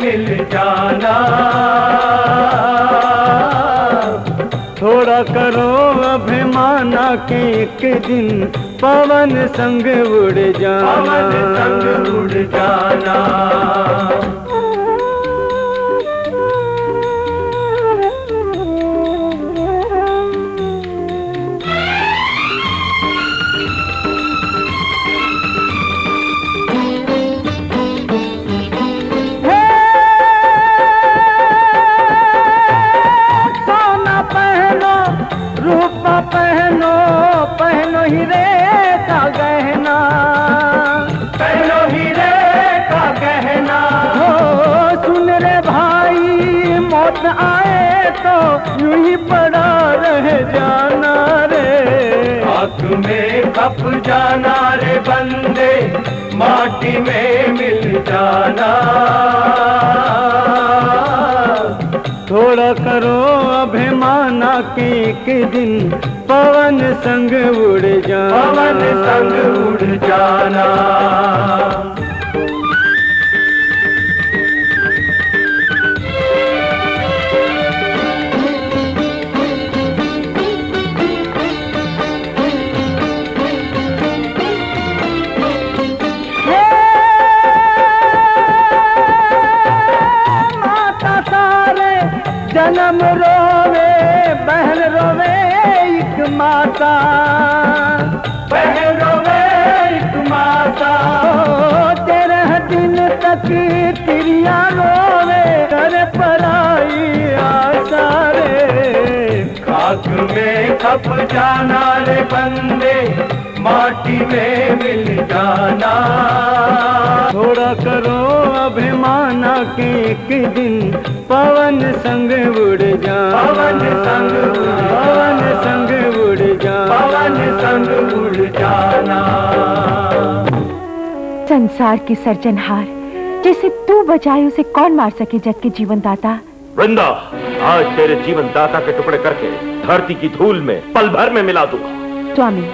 के एक दिन पवन संग उड़ जाना, पवन संग उड़ जाना। पहनो पहनो हीरे का गहना, पहनो हीरे का गहना। हो सुन रे भाई, मौत आए तो यूं ही पड़ा रह जाना रे, आँख में खप जाना रे बंदे, माटी में मिल जाना। थोड़ा करो अभिमाना के एक दिन पवन संग उड़ जाना, पवन संग उड़ जाना। जन्म रोवे बहन रोवे एक माता, बहन रोवे एक माता। 13 दिन तक तिरिया रोवे कर पराई आशा रे, खाक में खप जाना रे बंदे, माटी में मिल जाना। थोड़ा करो अभिमाना के एक दिन पवन संग उड़ जाना, पवन संग पवन संग उड़ जाना, पवन संग उड़ जाना। संसार की सर्जनहार जैसे तू बचाए उसे कौन मार सके जग के जीवन दाता। वृंदा, आज तेरे जीवन दाता के टुकड़े करके धरती की धूल में पल भर में मिला दूंगा। स्वामी,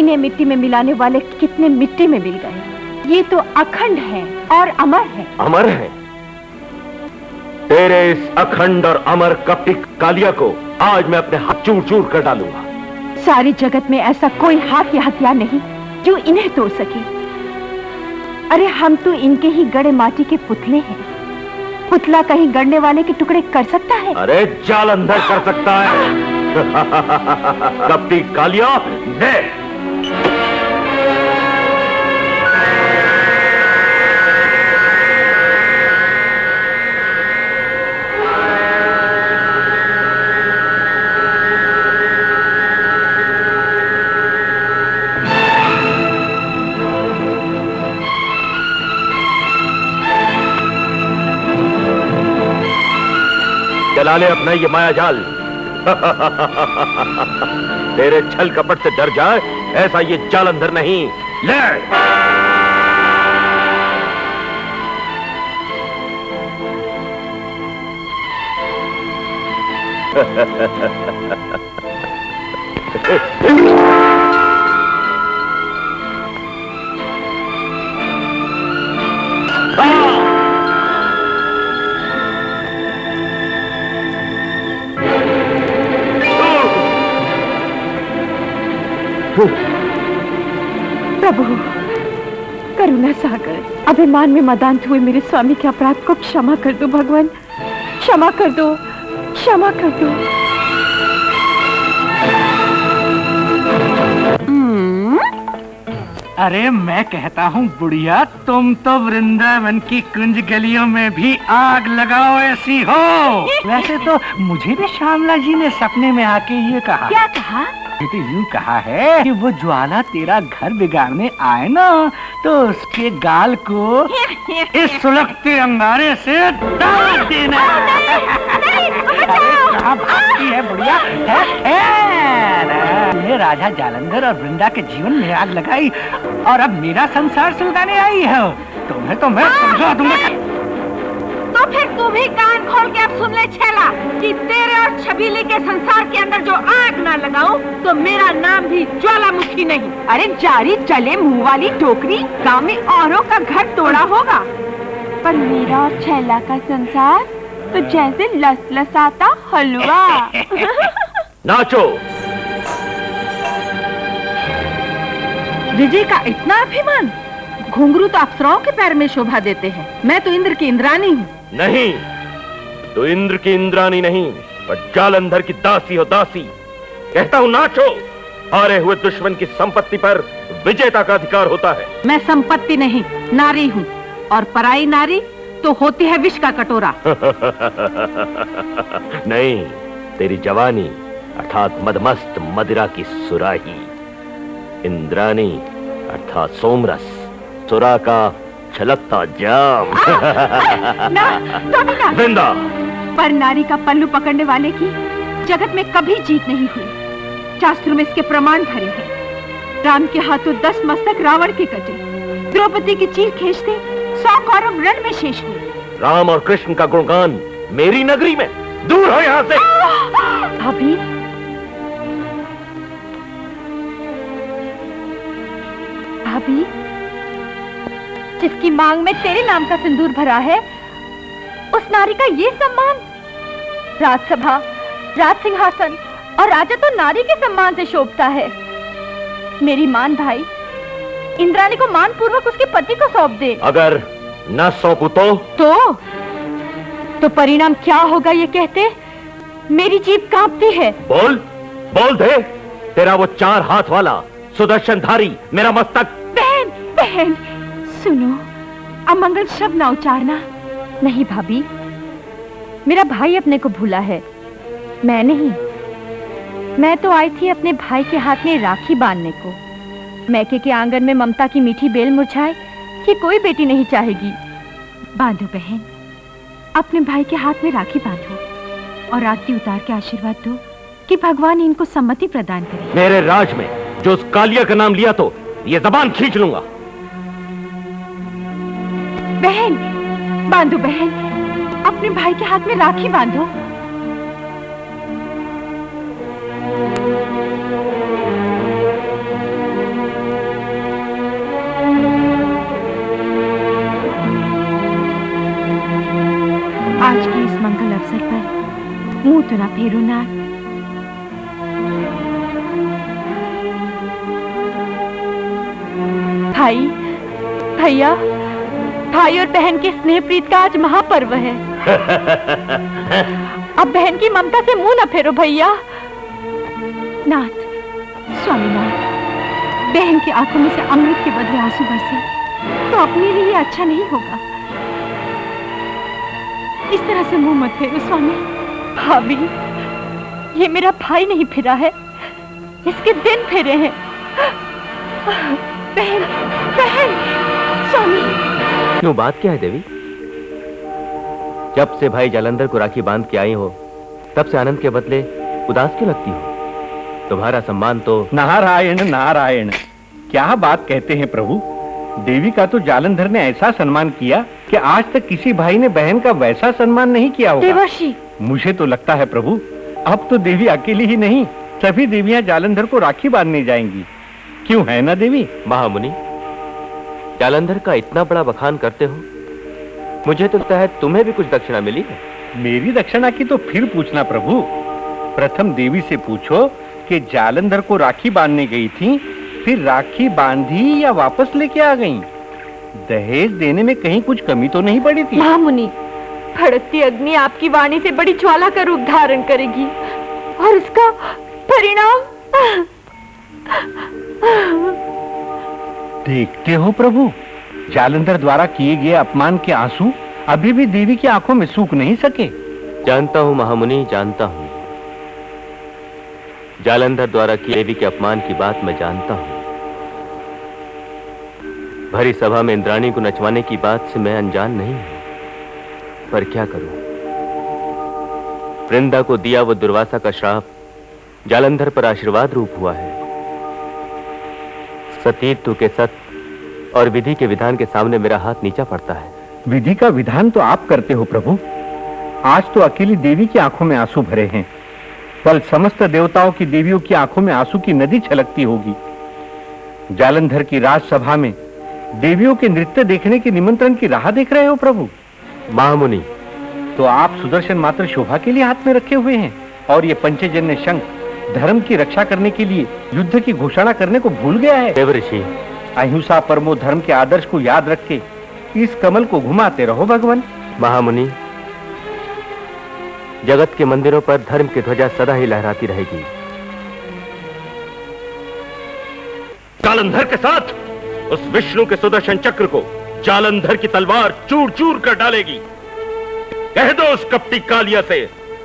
इन्हें मिट्टी में मिलाने वाले कितने मिट्टी में मिल गए, ये तो अखंड है और अमर है। अमर है? तेरे इस अखंड और अमर कपटी कालिया को आज मैं अपने हाथ चूर चूर कर डालूंगा। सारे जगत में ऐसा कोई हाथ या हथियार नहीं जो इन्हें तोड़ सके। अरे हम तो इनके ही गड़े माटी के पुतले हैं, पुतला कहीं गड़ने वाले के टुकड़े कर सकता है? अरे जालंधर कर सकता है। कपटी कालिया दे। चला ले अपना ये माया जाल। तेरे छल कपट से डर जाए ऐसा ये जालंधर नहीं। ले प्रभु, करुणा सागर, अभिमान में मदांत हुए मेरे स्वामी के अपराध को क्षमा कर दो भगवान, क्षमा कर दो, क्षमा कर दो। अरे मैं कहता हूँ बुढ़िया, तुम तो वृंदावन की कुंज गलियों में भी आग लगाओ ऐसी हो। वैसे तो मुझे भी श्यामला जी ने सपने में आके ये कहा। क्या कहा? तो यूं कहा है कि वो ज्वाला तेरा घर बिगाड़ने आए ना तो उसके गाल को इस सुलगते अंगारे से दाग देना। कहाँ भागती है बुढ़िया? ये राजा जालंधर और वृंदा के जीवन में आग लगाई और अब मेरा संसार सुलगाने आई है। तुम्हें तो मैं समझा दूंगा। तो फिर तू भी कान खोल के अब सुन ले छेला, कि तेरे और छबीली के संसार के अंदर जो आग ना लगाऊं तो मेरा नाम भी ज्वालामुखी नहीं। अरे जारी चले मुंह वाली टोकरी, गांव में औरों का घर तोड़ा होगा, पर मेरा और छेला का संसार तो जैसे लसलसाता हलवा। नाचो, विजय का इतना अभिमान। घुंघरू तो अप्सराओं के पैर में शोभा देते हैं। मैं तो इंद्र की इंद्रानी हूँ। नहीं, तो इंद्र की इंद्रानी नहीं, पर जालंधर की दासी हो दासी। कहता हूँ नाचो। हारे हुए दुश्मन की संपत्ति पर विजेता का अधिकार होता है। मैं संपत्ति नहीं, नारी हूँ, और पराई नारी तो होती है विष का कटोरा। नहीं, तेरी जवानी अर्थात मदमस्त मदिरा की सुराही, इंद्रानी अर्थात सोमरस, सुरा का छलकता जाम। वृंदा, पर नारी का पल्लू पकड़ने वाले की जगत में कभी जीत नहीं हुई। शास्त्रों में इसके प्रमाण भरे हैं। राम के हाथों 10 मस्तक रावण के कटे, द्रौपदी की चीर खींचते 100 कौरव रण में शेष हुए। राम और कृष्ण का गुणगान मेरी नगरी में, दूर हो यहाँ से। भाभी, भाभी, जिसकी मांग में तेरे नाम का सिंदूर भरा है, उस नारी का ये सम्मान। राजसभा, राज सिंहासन और राजा तो नारी के सम्मान से शोभता है। मेरी मान भाई, इंद्राणी को मान पूर्वक उसके पति को सौंप दे। अगर न सौंपू तो परिणाम क्या होगा ये कहते मेरी जीभ कांपती है। बोल दे। तेरा वो 4 हाथ वाला सुदर्शनधारी मेरा मस्तक। बहन, बहन सुनो, अमंगल शब्द ना उच्चारना। नहीं भाभी, मेरा भाई अपने को भूला है, मैं नहीं। मैं तो आई थी अपने भाई के हाथ में राखी बांधने को। मैके के आंगन में ममता की मीठी बेल मुरझाए कि कोई बेटी नहीं चाहेगी। बांधो बहन, अपने भाई के हाथ में राखी बांधो और आरती उतार के आशीर्वाद दो कि भगवान इनको सम्मति प्रदान करे। मेरे राज में जो उस कालिया का नाम लिया तो ये जबान खींच लूंगा। बहन, बांधो बहन, अपने भाई के हाथ में राखी बांधो। आज के इस मंगल अवसर पर मुंह तो ना फेरो नाथ। भाई, भैया, भाई और बहन के स्नेह प्रीत का आज महापर्व है। अब बहन की ममता से मुंह न फेरो भैया। नाथ, स्वामीनाथ, बहन की आंखों में से अमृत के बदले आंसू बरसे तो अपने लिए अच्छा नहीं होगा। इस तरह से मुंह मत फेरो स्वामी। भाभी, ये मेरा भाई नहीं फिरा है, इसके दिन फेरे हैं। बहन, बहन, स्वामी। क्यों, बात क्या है देवी? जब से भाई जालंधर को राखी बांध के आई हो, तब से आनंद के बदले उदास क्यों लगती हो? तुम्हारा सम्मान तो। नारायण नारायण, क्या बात कहते हैं प्रभु। देवी का तो जालंधर ने ऐसा सम्मान किया कि आज तक किसी भाई ने बहन का वैसा सम्मान नहीं किया होगा। देवर्षि, मुझे तो लगता है प्रभु, अब तो देवी अकेली ही नहीं, सभी देवियां जालंधर को राखी बांधने जाएंगी। क्यों, है ना देवी? महामुनि, जालंधर का इतना बड़ा बखान करते हो, मुझे तो लगता है तुम्हें भी कुछ दक्षिणा मिली है। मेरी दक्षिणा की तो फिर पूछना प्रभु। प्रथम देवी से पूछो कि जालंधर को राखी बांधने गई थी, फिर राखी बांधी या वापस लेके आ गई? दहेज देने में कहीं कुछ कमी तो नहीं पड़ी थी? महामुनि, भड़कती अग्नि आपकी वाणी से बड़ी ज्वाला का रूप धारण करेगी और इसका परिणाम। देखते हो प्रभु, जालंधर द्वारा किए गए अपमान के आंसू अभी भी देवी की आंखों में सूख नहीं सके। जानता हूं महामुनि, जानता हूं। जालंधर द्वारा किए देवी के अपमान की बात मैं जानता हूं। भरी सभा में इंद्राणी को नचवाने की बात से मैं अनजान नहीं हूं, पर क्या करूं? वृंदा को दिया वो दुर्वासा का श्राप जालंधर पर आशीर्वाद रूप हुआ है। सतीत्व के सत्य और विधि के विधान के सामने मेरा हाथ नीचा पड़ता है। विधि का विधान तो आप करते हो प्रभु। आज तो अकेली देवी की आंखों में आंसू भरे हैं, कल समस्त देवताओं की देवियों की आंखों में आंसू की नदी छलकती होगी। जालंधर की राजसभा में देवियों के नृत्य देखने के निमंत्रण की राह देख रहे हो प्रभु। महामुनि, तो आप सुदर्शन मात्र शोभा के लिए हाथ में रखे हुए हैं और ये पंचजन्य शंख धर्म की रक्षा करने के लिए युद्ध की घोषणा करने को भूल गया है। देवर्षि, अहिंसा परमो धर्म के आदर्श को याद रख के इस कमल को घुमाते रहो भगवान। महामुनि, जगत के मंदिरों पर धर्म की ध्वजा सदा ही लहराती रहेगी। जालंधर के साथ उस विष्णु के सुदर्शन चक्र को जालंधर की तलवार चूर चूर कर डालेगी। कह दो उस कपटी कालिया से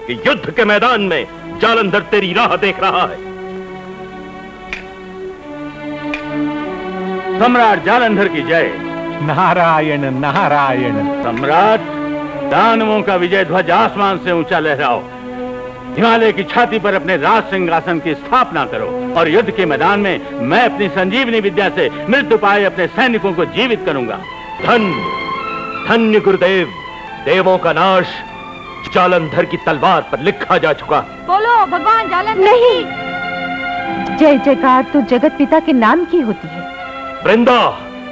कि युद्ध के मैदान में जालंधर तेरी राह देख रहा है। सम्राट जालंधर की जय। नारायण नारायण। सम्राट, दानवों का विजय ध्वज आसमान से ऊंचा लहराओ। हिमालय की छाती पर अपने राज सिंहासन की स्थापना करो और युद्ध के मैदान में मैं अपनी संजीवनी विद्या से मृत्यु पाए अपने सैनिकों को जीवित करूंगा। धन्य धन्य गुरुदेव, देवों का नाश जालंधर की तलवार पर लिखा जा चुका। बोलो भगवान जालंधर। नहीं, जय जयकार तो जगत पिता के नाम की होती है। वृंदा,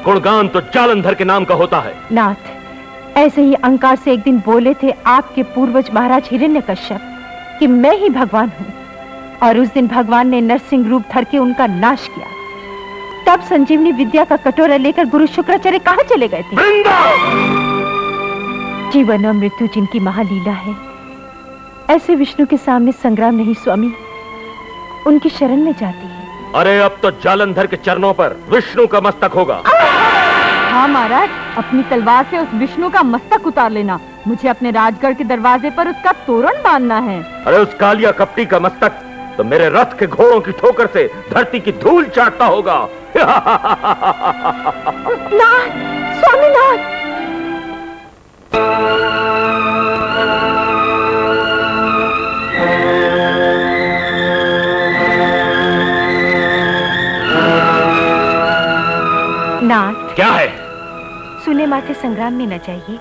गुणगान तो जालंधर के नाम का होता है। नाथ, ऐसे ही अहंकार से एक दिन बोले थे आपके पूर्वज महाराज हिरण्यकश्यप कि मैं ही भगवान हूँ, और उस दिन भगवान ने नरसिंह रूप धर के उनका नाश किया। तब संजीवनी विद्या का कटोरा लेकर गुरु शुक्राचार्य कहाँ चले गए थे? जीवन और मृत्यु जिनकी महालीला है, ऐसे विष्णु के सामने संग्राम नहीं स्वामी, उनकी शरण में जाती है। अरे अब तो जालंधर के चरणों पर विष्णु का मस्तक होगा। हाँ महाराज, अपनी तलवार से उस विष्णु का मस्तक उतार लेना। मुझे अपने राजगढ़ के दरवाजे पर उसका तोरण बांधना है। अरे उस कालिया कपटी का मस्तक तो मेरे रथ के घोड़ों की ठोकर से धरती की धूल चाटता होगा। नाथ, स्वामी नाथ। नाथ, क्या है? सुने माथे संग्राम में न जाइए।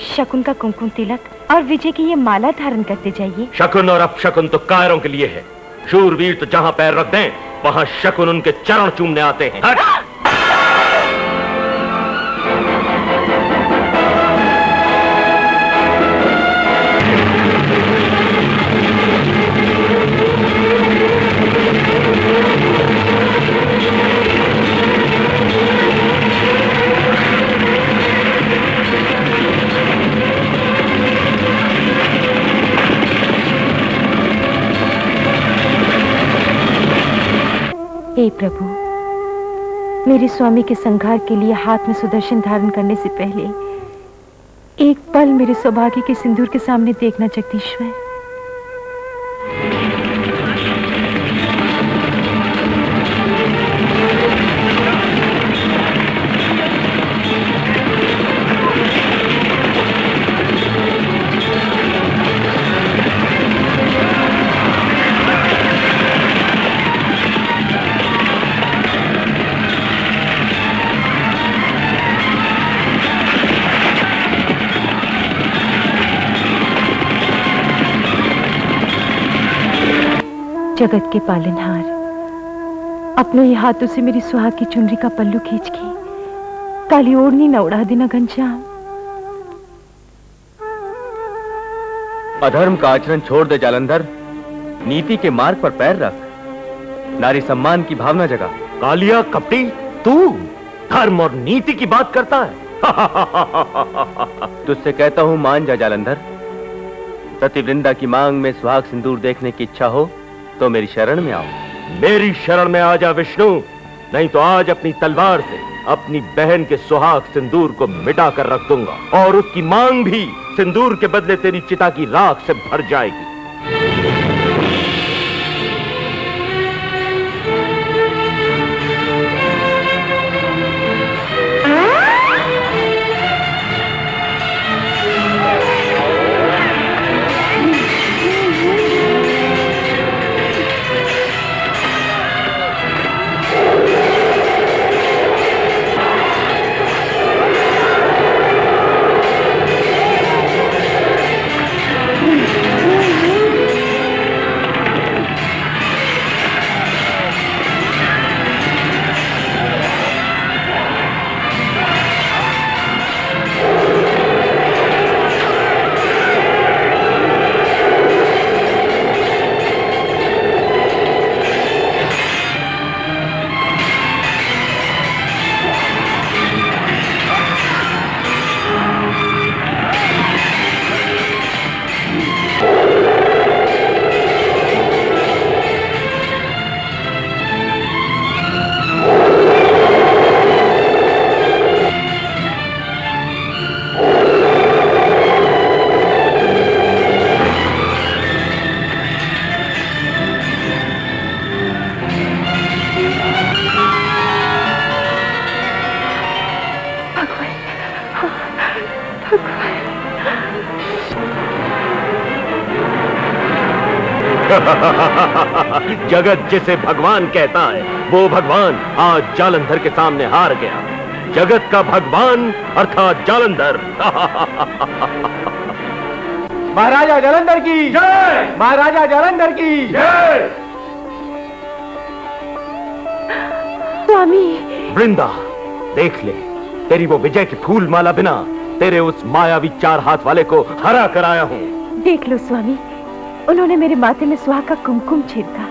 शकुन का कुमकुम तिलक और विजय की ये माला धारण करते जाइए। शकुन और अपशकुन तो कायरों के लिए है। शूरवीर तो जहां पैर रख दें वहां शकुन उनके चरण चूमने आते हैं। हे प्रभु, मेरे स्वामी के संहार के लिए हाथ में सुदर्शन धारण करने से पहले एक पल मेरे सौभाग्य के सिंदूर के सामने देखना जगदीश्वर। जगत के पालनहार, अपने ही हाथों से मेरी सुहाग की चुनरी का पल्लू खींच के काली ओढ़नी न उड़ा देना घनश्याम। अधर्म का आचरण छोड़ दे जालंधर, नीति के मार्ग पर पैर रख, नारी सम्मान की भावना जगा। कालिया कपटी, तू धर्म और नीति की बात करता है? तुझसे कहता हूं मान जा जालंधर। सती वृंदा की मांग में सुहाग सिंदूर देखने की इच्छा हो तो मेरी शरण में आओ। मेरी शरण में आ जा विष्णु, नहीं तो आज अपनी तलवार से अपनी बहन के सुहाग सिंदूर को मिटा कर रख दूंगा और उसकी मांग भी सिंदूर के बदले तेरी चिता की राख से भर जाएगी। जगत जिसे भगवान कहता है वो भगवान आज जालंधर के सामने हार गया। जगत का भगवान अर्थात जालंधर। महाराजा जालंधर की जय, महाराजा जालंधर की जय। स्वामी वृंदा, देख ले, तेरी वो विजय की फूल माला बिना तेरे उस मायावी 4 हाथ वाले को हरा कर आया हूँ। देख लो स्वामी, उन्होंने मेरे माथे में सुहा का कुमकुम छिड़का।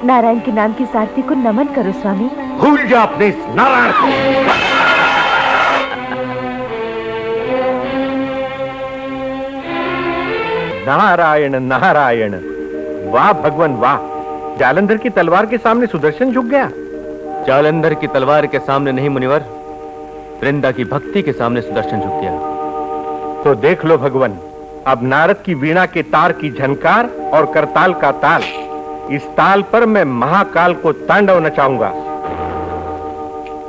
नारायण के नाम की सारथी को नमन करो स्वामी। भूल जा अपने इस नारायण को। नारायण नारायण, वाह भगवान वाह। जालंधर की तलवार के सामने सुदर्शन झुक गया। जालंधर की तलवार के सामने नहीं मुनिवर, वृंदा की भक्ति के सामने सुदर्शन झुक गया। तो देख लो भगवान, अब नारद की वीणा के तार की झनकार और करताल का ताल, इस ताल पर मैं महाकाल को तांडव नचाऊंगा।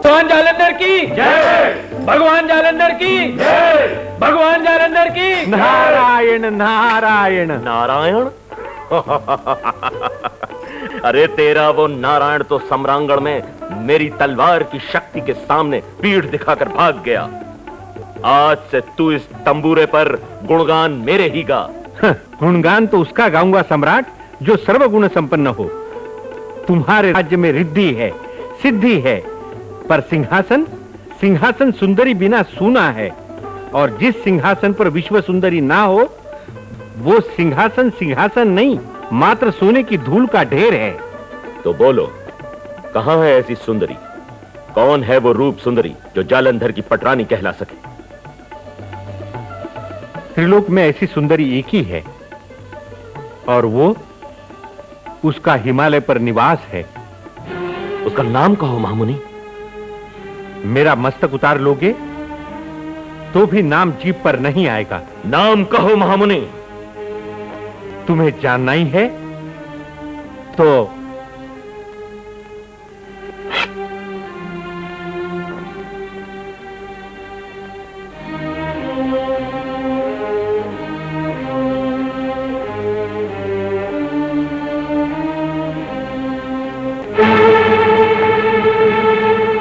भगवान जालंधर की जय, भगवान जालंधर की जय, भगवान जालंधर की नारायण नारायण नारायण। अरे तेरा वो नारायण तो सम्रांगण में मेरी तलवार की शक्ति के सामने पीठ दिखाकर भाग गया। आज से तू इस तंबूरे पर गुणगान मेरे ही गा। गुणगान तो उसका गाऊंगा सम्राट जो सर्वगुण संपन्न हो। तुम्हारे राज्य में रिद्धि है, सिद्धि है, पर सिंहासन सिंहासन सुंदरी बिना सूना है। और जिस सिंहासन पर विश्व सुंदरी ना हो वो सिंहासन सिंहासन नहीं, मात्र सोने की धूल का ढेर है। तो बोलो, कहां है ऐसी सुंदरी? कौन है वो रूप सुंदरी जो जालंधर की पटरानी कहला सके? त्रिलोक में ऐसी सुंदरी एक ही है, और वो उसका हिमालय पर निवास है। उसका नाम कहो महामुनि। मेरा मस्तक उतार लोगे तो भी नाम जीभ पर नहीं आएगा। नाम कहो महामुनि। तुम्हें जानना ही है तो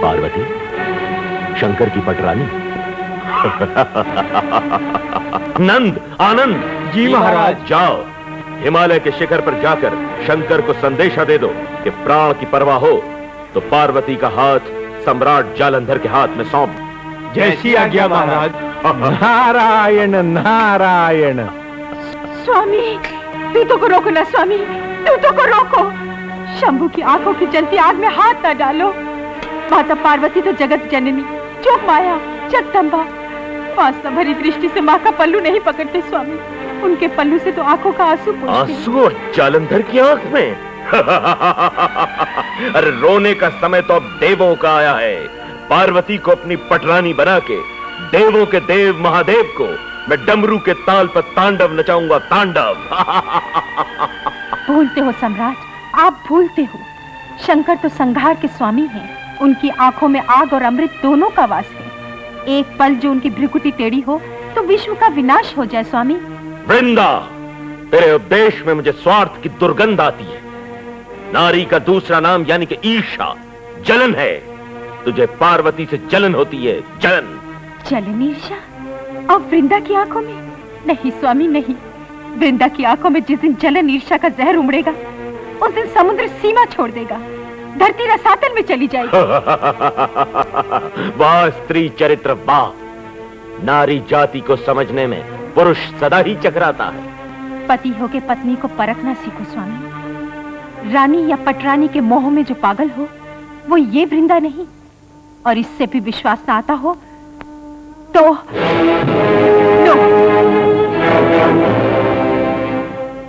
पार्वती, शंकर की पटरानी। नंद, आनंद। जी महाराज। जाओ, हिमालय के शिखर पर जाकर शंकर को संदेशा दे दो कि प्राण की परवाह हो तो पार्वती का हाथ सम्राट जालंधर के हाथ में सौंप। जैसी आज्ञा महाराज। नारायण नारायण। स्वामी, दूतों को रोको ना स्वामी, दूतों को रोको। शंभू की आंखों की जलती आग में हाथ न डालो। माता पार्वती तो जगत जननी, जो माया जगदम्बा, वासना भरी दृष्टि से माँ का पल्लू नहीं पकड़ते स्वामी। उनके पल्लू से तो आंखों का आंसू पोंछते। आंसू जालंधर की आंख में? अरे रोने का समय तो अब देवों का आया है। पार्वती को अपनी पटरानी बना के देवों के देव महादेव को मैं डमरू के ताल पर तांडव नचाऊंगा, तांडव। भूलते हो सम्राट, आप भूलते हो। शंकर तो संहार के स्वामी हैं। उनकी आंखों में आग और अमृत दोनों का वास है। एक पल जो उनकी भ्रुकुटी टेढ़ी हो तो विश्व का विनाश हो जाए स्वामी। वृंदा, तेरे उपदेश में मुझे स्वार्थ की दुर्गंध आती है। नारी का दूसरा नाम यानी कि ईर्षा, जलन है। तुझे पार्वती से जलन होती है, जलन। जलन ईर्षा? और वृंदा की आंखों में? नहीं स्वामी नहीं। वृंदा की आंखों में जिस दिन जलन ईर्षा का जहर उमड़ेगा उस दिन समुद्र सीमा छोड़ देगा, धरती रसातल में चली जाएगी। वाह स्त्री चरित्र, वाह। नारी जाति को समझने में पुरुष सदा ही चकराता है। पति होके पत्नी को परखना सीखो स्वामी। रानी या पटरानी के मोह में जो पागल हो वो ये वृंदा नहीं, और इससे भी विश्वास न आता हो तो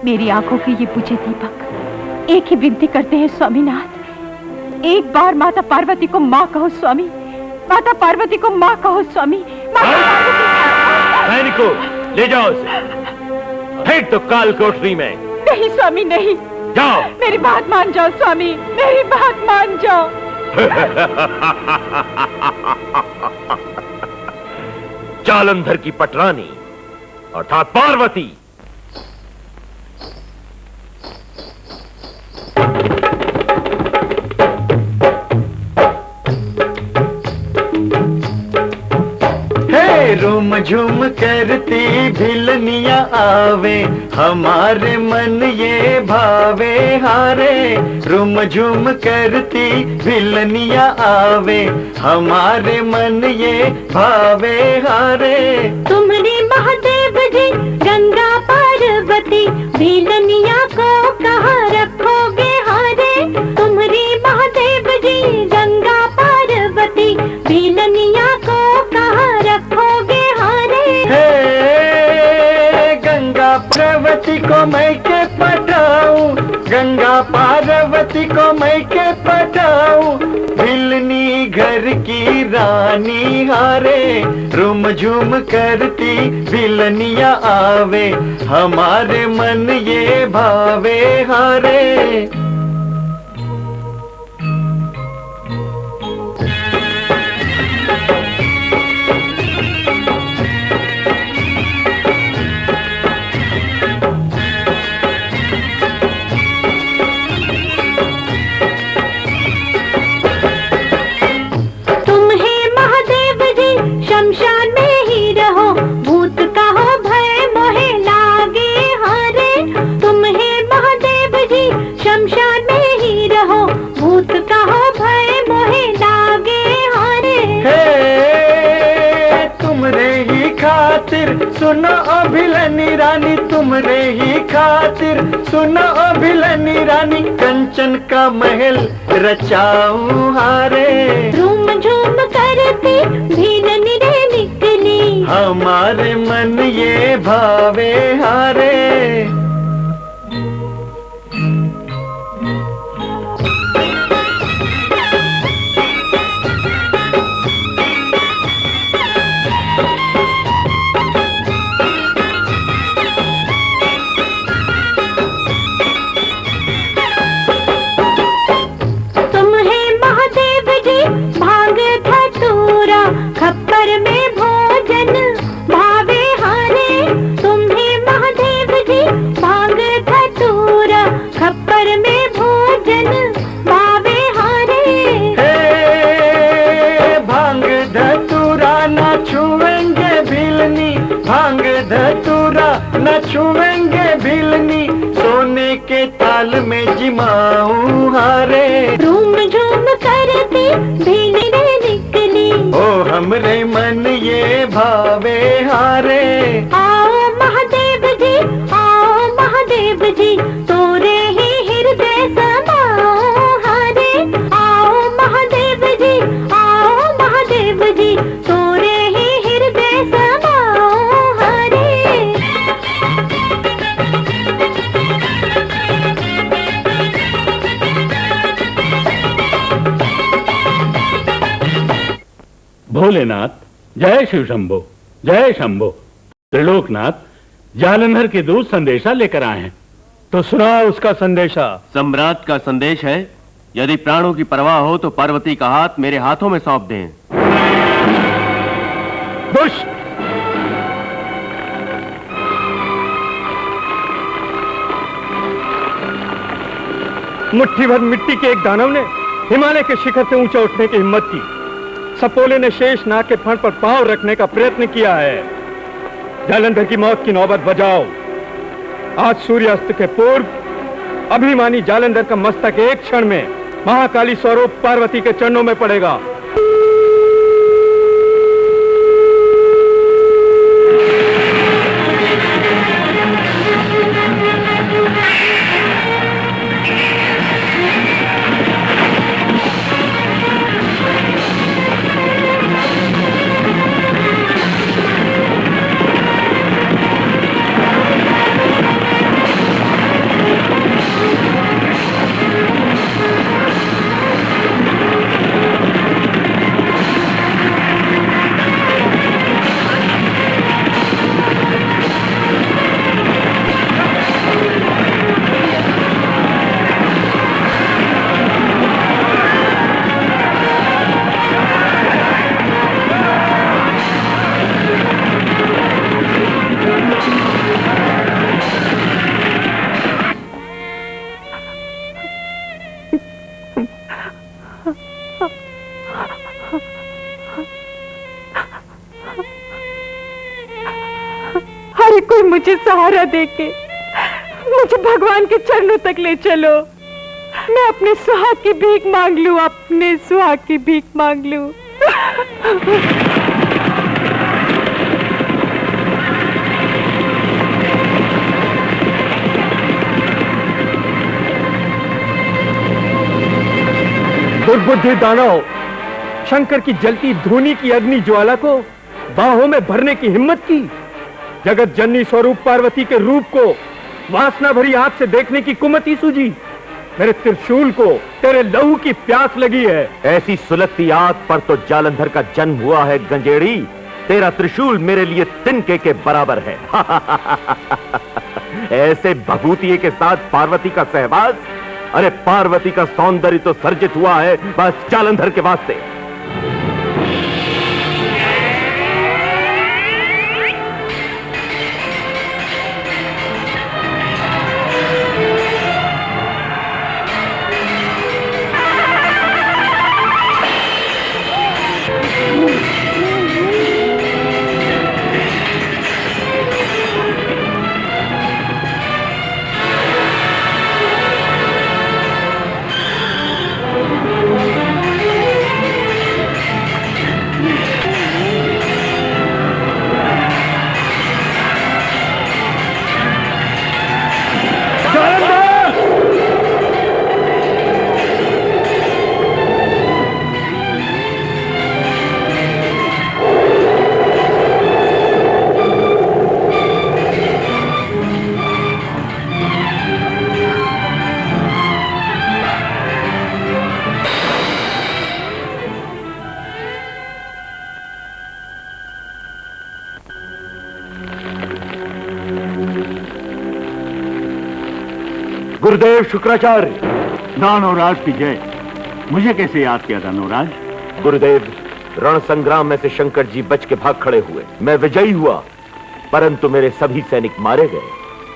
मेरी आंखों के ये बुझे दीपक एक ही विनती करते हैं स्वामीनाथ, एक बार माता पार्वती को माँ कहो स्वामी, माता पार्वती को माँ कहो स्वामी। सैनिकों, ले जाओ उसे, फेंक दो काल कोठरी में। नहीं स्वामी नहीं, जाओ। मेरी बात मान जाओ स्वामी, मेरी बात मान जाओ। जालंधर की पटरानी अर्थात पार्वती, रूम झूम करती भिलनिया आवे, हमारे मन ये भावे हारे। रूम झूम करती भिलनिया आवे, हमारे मन ये भावे हारे। तुम्हारी महादेव जी गंगा पार्वती, भिलनिया को कहाँ रखोगे हारे। तुम्हारी महादेव जी गंगा पार्वती, भिलनिया को कहाँ रखोगे हारे। हे गंगा पार्वती को मैं के पटाऊं, गंगा पार्वती को मैं के पटाऊं। भिलनी घर की रानी हारे, रूम झूम करती भिलनिया आवे, हमारे मन ये भावे हारे। शमशान में ही रहो, भूत का हो भय मोहे लागे हारे। तुम्हें महादेव जी शमशान में ही रहो, भूत का हो भय मोहे लागे हारे। हे तुमरे ही खातिर सुनो अभिलनी रानी, तुमरे ही खातिर सुनो अभिलनी रानी। कंचन का महल रचाऊं हारे, रूम झूम करती भिलनी रे निकली, हमारे मन ये भावे हारे। खप्पर में भोजन भावे हारे। तुम्हें महादेव जी भांग धतूरा, खप्पर में भोजन भावे हारे। हे भांग धतूरा न छुएंगे भिलनी, भांग धतूरा न छुएंगे भिलनी। सोने के ताल में जिमाऊं हारे, रूम झूम करती भिलनी रे निकली, ओ हमरे मन ये भावे हारे। आओ महादेव जी, आओ महादेव जी, तोरे ही हृदय समाओ हारे। आओ महादेव जी, आओ महादेव जी, तोरे ही हृदय समाओ हारे। भोलेनाथ, जय शिव शंभो, जय शंभो। त्रिलोकनाथ, जालंधर के दूत संदेशा लेकर आए हैं। तो सुना उसका संदेशा। सम्राट का संदेश है, यदि प्राणों की परवाह हो तो पार्वती का हाथ मेरे हाथों में सौंप दें। दुष्ट! मुट्ठी भर मिट्टी के एक दानव ने हिमालय के शिखर से ऊंचा उठने की हिम्मत की। सपोले ने शेष नाग के फण पर पांव रखने का प्रयत्न किया है। जालंधर की मौत की नौबत बजाओ। आज सूर्यास्त के पूर्व अभिमानी जालंधर का मस्तक एक क्षण में महाकाली स्वरूप पार्वती के चरणों में पड़ेगा। कोई मुझे सहारा देके मुझे भगवान के चरणों तक ले चलो। मैं अपने सुहाग की भीख मांग लूं, अपने सुहाग की भीख मांग लूं। दुर्बुद्धि दानव, शंकर की जलती धूनी की अग्नि ज्वाला को बाहों में भरने की हिम्मत की। जगत जननी स्वरूप पार्वती के रूप को वासना भरी आंख से देखने की कुमति सूझी। मेरे त्रिशूल को तेरे लहू की प्यास लगी है। ऐसी सुलगती आग पर तो जालंधर का जन्म हुआ है गंजेड़ी। तेरा त्रिशूल मेरे लिए तिनके के बराबर है। ऐसे भभूतिये के साथ पार्वती का सहवास, अरे पार्वती का सौंदर्य तो सर्जित हुआ है बस जालंधर के वास्ते। गुरुदेव शुक्राचार्य। दानवराज की जय। मुझे कैसे याद किया दानवराज? गुरुदेव, रण संग्राम में से शंकर जी बच के भाग खड़े हुए। मैं विजयी हुआ, परंतु मेरे सभी सैनिक मारे गए।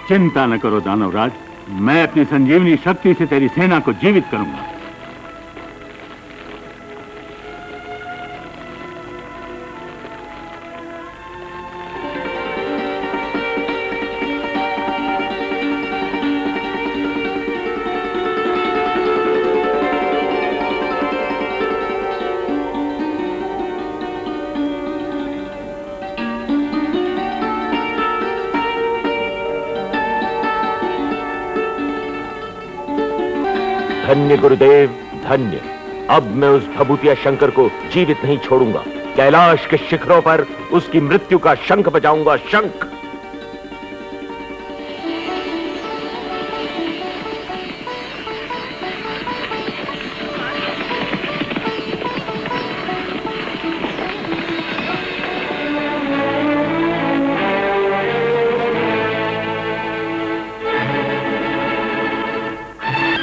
चिंता न करो दानवराज, मैं अपनी संजीवनी शक्ति से तेरी सेना को जीवित करूंगा। धन्य गुरुदेव धन्य। अब मैं उस भभूतिया शंकर को जीवित नहीं छोड़ूंगा। कैलाश के शिखरों पर उसकी मृत्यु का शंख बजाऊंगा, शंख।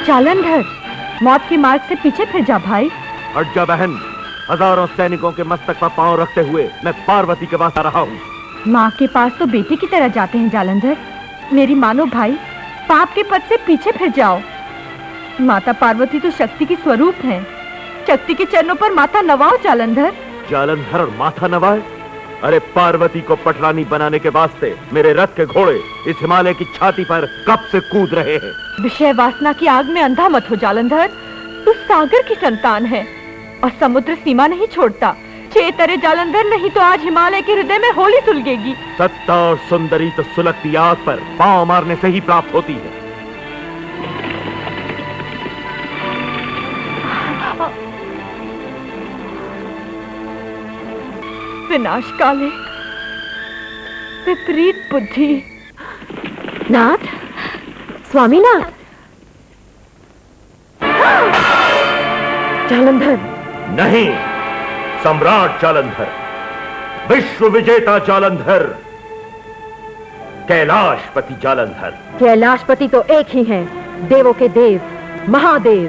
जालंधर, मौत के मार्ग से पीछे फिर जा भाई। हट जा बहन। हजारों सैनिकों के मस्तक पर पांव रखते हुए मैं पार्वती के पास आ रहा हूँ। माँ के पास तो बेटी की तरह जाते हैं जालंधर। मेरी मानो भाई, पाप के पथ से पीछे फिर जाओ। माता पार्वती तो शक्ति की स्वरूप हैं। शक्ति के चरणों पर माथा नवाओ जालंधर। जालंधर और माथा नवाए? अरे पार्वती को पटरानी बनाने के वास्ते मेरे रथ के घोड़े इस हिमालय की छाती पर कब से कूद रहे हैं। विषय वासना की आग में अंधा मत हो जालंधर। तू सागर की संतान है और समुद्र सीमा नहीं छोड़ता। चेतरे जालंधर, नहीं तो आज हिमालय के हृदय में होली सुलगेगी। सत्ता और सुंदरी तो सुलगती आग पर पांव मारने से ही प्राप्त होती है। विनाश काले विपरीत बुद्धि। नाथ, स्वामीनाथ। जालंधर। नहीं, सम्राट जालंधर, विश्व विजेता जालंधर, कैलाशपति जालंधर। कैलाशपति तो एक ही हैं, देवों के देव, महादेव।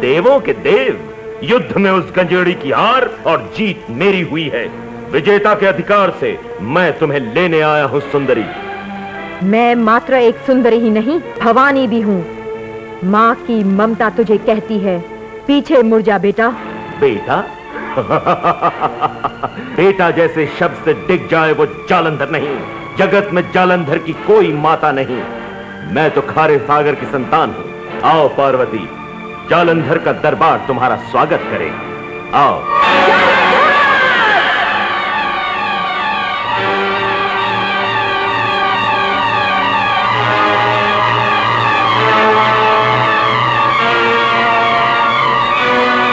देवों के देव? युद्ध में उस गंजेड़ी की हार और जीत मेरी हुई है। विजेता के अधिकार से मैं तुम्हें लेने आया हूं सुंदरी। मैं मात्र एक सुंदरी ही नहीं, भवानी भी हूँ। माँ की ममता तुझे कहती है, पीछे मुड़ जा बेटा। बेटा? बेटा जैसे शब्द से डिग जाए वो जालंधर नहीं, जगत में जालंधर की कोई माता नहीं। मैं तो खारे सागर की संतान हूं। आओ पार्वती, जालंधर का दरबार तुम्हारा स्वागत करे। आओ।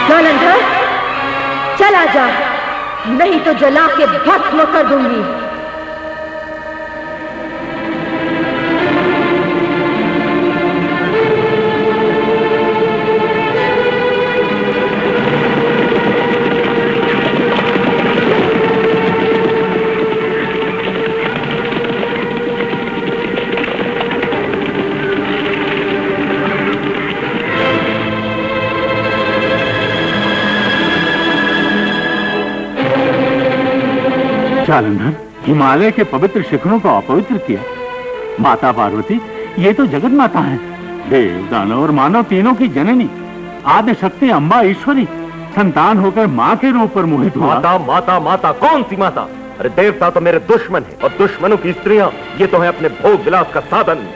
जालंधर, चला जा, नहीं तो जला के भस्म कर दूंगी। जालंधर, हिमालय के पवित्र शिखरों को अपवित्र किया। माता पार्वती, ये तो जगत माता है, देव दानव और मानव तीनों की जननी, आदि शक्ति अम्बा ईश्वरी, संतान होकर माँ के रूप पर मोहित हुआ। माता माता माता, कौन सी माता? अरे देवता तो मेरे दुश्मन है, और दुश्मनों की स्त्रियां ये तो है अपने भोग विलास का साधन।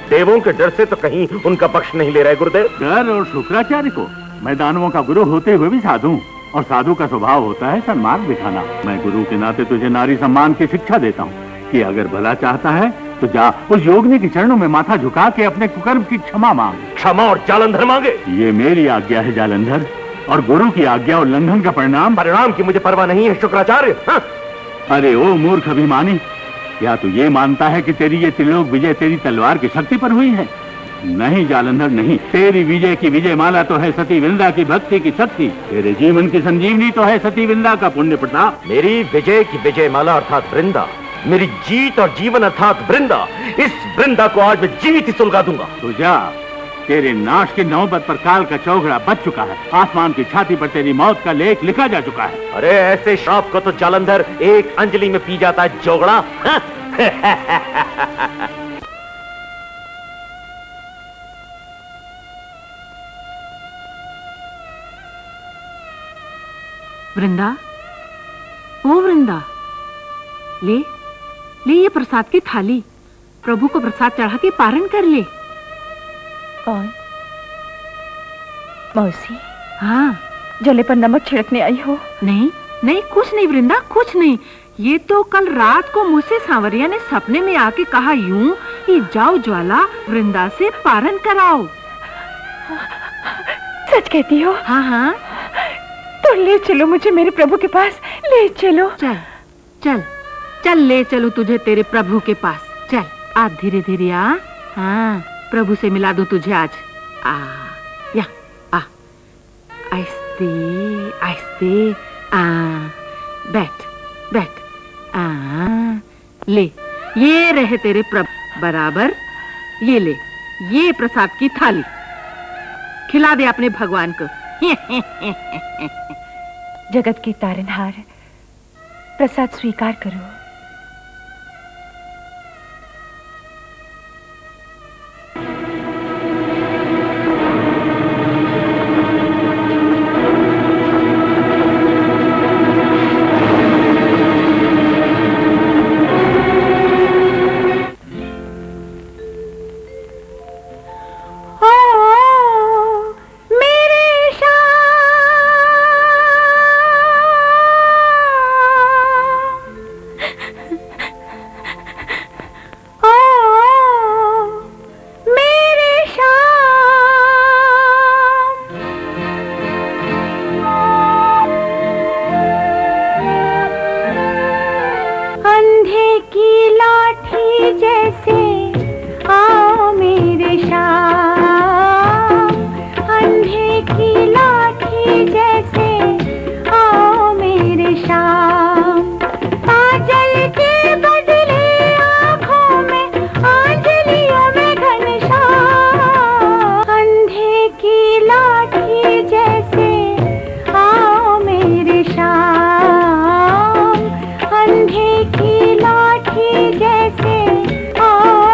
देवों के डर से तो कहीं उनका पक्ष नहीं ले रहे गुरुदेव। डर और शुक्राचार्य को? मैं दानवों का गुरु होते हुए भी साधु हूँ, और साधु का स्वभाव होता है सन्मार्ग दिखाना। मैं गुरु के नाते तुझे नारी सम्मान की शिक्षा देता हूँ कि अगर भला चाहता है तो जा उस योगिनी के चरणों में माथा झुका के अपने कुकर्म की क्षमा मांग। क्षमा और जालंधर मांगे? ये मेरी आज्ञा है जालंधर, और गुरु की आज्ञा उल्लंघन का परिणाम। परिणाम की मुझे परवाह नहीं है शुक्राचार्य। हाँ? अरे ओ मूर्ख अभिमानी, या तू ये मानता है कि तेरी ये त्रिलोक विजय तेरी तलवार की शक्ति पर हुई है? नहीं जालंधर नहीं, तेरी विजय की विजय माला तो है सती वृंदा की भक्ति की शक्ति, तेरे जीवन की संजीवनी तो है सती वृंदा का पुण्य प्रताप। मेरी विजय की विजय माला अर्थात वृंदा, मेरी जीत और जीवन अर्थात वृंदा, इस वृंदा को आज मैं जीवित ही सुलगा दूंगा। तो जा, तेरे नाश के नौबत पर काल का चौघड़ा बच चुका है, आसमान की छाती पर तेरी मौत का लेख लिखा जा चुका है। अरे ऐसे श्राप को तो जालंधर एक अंजलि में पी जाता है जोगड़ा। वृंदा, ओ वृंदा, ले ले ये प्रसाद की थाली, प्रभु को प्रसाद चढ़ा के पारण कर ले। कौन? मौसी? हाँ। जले पर नमक छिड़कने आई हो? नहीं नहीं, कुछ नहीं वृंदा, कुछ नहीं। ये तो कल रात को मुझसे सांवरिया ने सपने में आके कहा यूं कि जाओ ज्वाला, वृंदा से पारण कराओ। सच कहती हो? हाँ हाँ। तो ले चलो मुझे मेरे प्रभु के पास, ले चलो। चल चल चल, ले चलो तुझे तेरे प्रभु के पास। चल, आ धीरे धीरे आ। हाँ, प्रभु से मिला दूं तुझे आज। आ या आ, आहिस्ते आहिस्ते, आ बैठ बैठ। आ ले, ये रहे तेरे प्रभु बराबर, ये ले, ये प्रसाद की थाली, खिला दे अपने भगवान को। जगत के तारनहार, प्रसाद स्वीकार करो। अंधे की लाठी जैसे आओ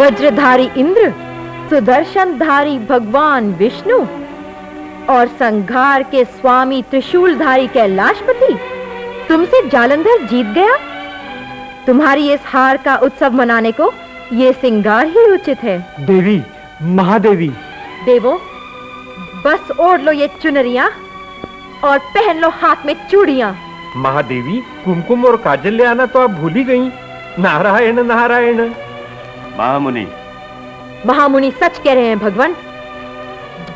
वज्रधारी इंद्र, सुदर्शनधारी भगवान विष्णु और संघार के स्वामी त्रिशूलधारी कैलाशपति, तुमसे जालंधर जीत गया। तुम्हारी इस हार का उत्सव मनाने को ये सिंगार ही उचित है। देवी, महादेवी। देवो, बस ओढ़ लो ये चुनरियां और पहन लो हाथ में चूड़ियां। महादेवी, कुमकुम और काजल ले आना तो आप भूल ही गई। नारायण नारायण। महामुनि, महामुनि सच कह रहे हैं भगवान।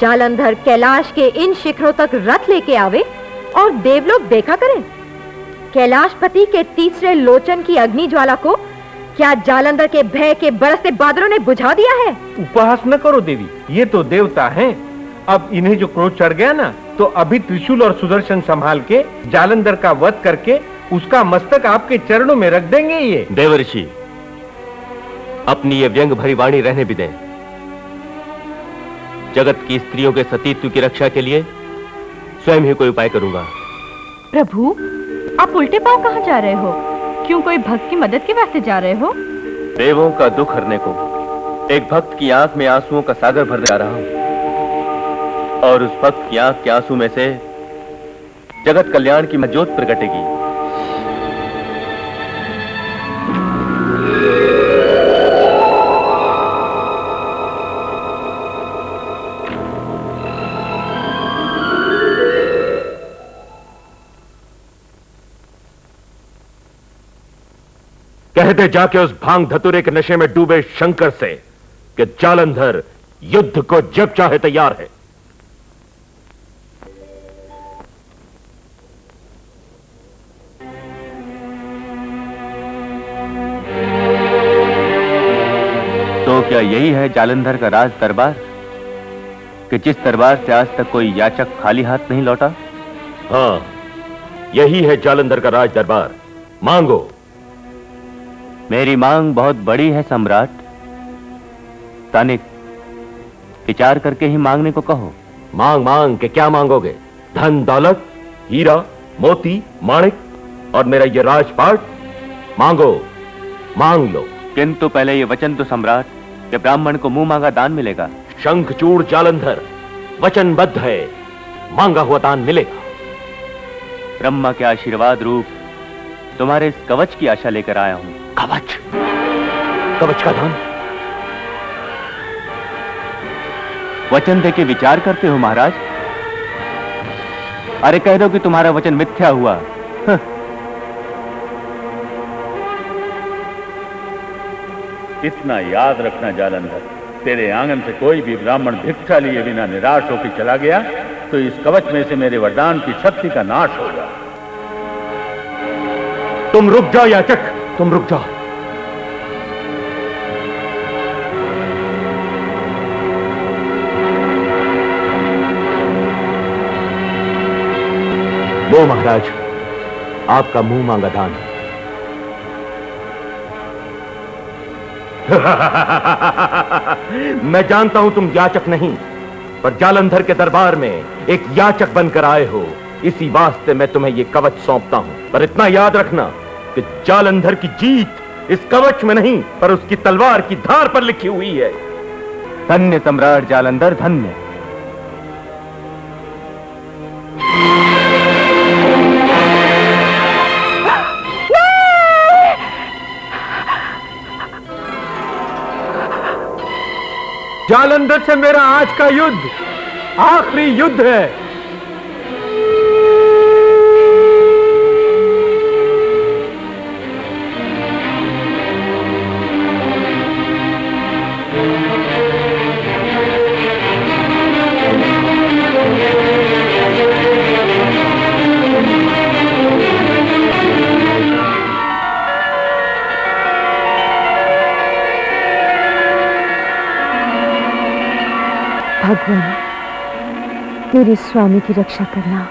जालंधर कैलाश के इन शिखरों तक रथ लेके आवे और देवलोक देखा करें। कैलाशपति के तीसरे लोचन की अग्नि ज्वाला को क्या जालंधर के भय के बरसते बादलों ने बुझा दिया है? उपहास न करो देवी, ये तो देवता हैं। अब इन्हें जो क्रोध चढ़ गया ना, तो अभी त्रिशूल और सुदर्शन संभाल के जालंधर का वध करके उसका मस्तक आपके चरणों में रख देंगे। ये देवर्षि, अपनी ये व्यंग भरी वाणी रहने भी दें। जगत की स्त्रियों के सतीत्व की रक्षा के लिए स्वयं ही कोई उपाय करूंगा। प्रभु, आप उल्टे पांव कहाँ जा रहे हो? क्यों, कोई भक्त की मदद के वास्ते जा रहे हो? देवों का दुख हरने को एक भक्त की आंख में आंसुओं का सागर भरने जा रहा हूं, और उस भक्त की आंख के आंसू में से जगत कल्याण की ज्योत प्रकटेगी। कह दे जाके उस भांग धतुरे के नशे में डूबे शंकर से कि जालंधर युद्ध को जब चाहे तैयार है। तो क्या यही है जालंधर का राज दरबार, कि जिस दरबार से आज तक कोई याचक खाली हाथ नहीं लौटा? हां, यही है जालंधर का राज दरबार। मांगो। मेरी मांग बहुत बड़ी है सम्राट। तनिक विचार करके ही मांगने को कहो। मांग मांग के क्या मांगोगे? धन दौलत, हीरा मोती माणिक और मेरा ये राजपाट? मांगो, मांग लो। किंतु पहले ये वचन तो सम्राट कि ब्राह्मण को मुंह मांगा दान मिलेगा। शंखचूड़ जालंधर वचनबद्ध है, मांगा हुआ दान मिलेगा। ब्रह्मा के आशीर्वाद रूप तुम्हारे इस कवच की आशा लेकर आया हूं। कवच? कवच का दान? वचन दे के विचार करते हो महाराज? अरे कह दो कि तुम्हारा वचन मिथ्या हुआ। इतना याद रखना जालंधर, तेरे आंगन से कोई भी ब्राह्मण भिक्षा लिए बिना निराश होकर चला गया तो इस कवच में से मेरे वरदान की शक्ति का नाश होगा। तुम रुक जाओ याचक, तुम रुक जाओ। लो महाराज, आपका मुंह मांगा दान। मैं जानता हूं तुम याचक नहीं, पर जालंधर के दरबार में एक याचक बनकर आए हो, इसी वास्ते मैं तुम्हें यह कवच सौंपता हूं। पर इतना याद रखना कि जालंधर की जीत इस कवच में नहीं, पर उसकी तलवार की धार पर लिखी हुई है। धन्य सम्राट जालंधर, धन्य। जालंधर से मेरा आज का युद्ध आखिरी युद्ध है। भगवान, मेरे स्वामी की रक्षा करना।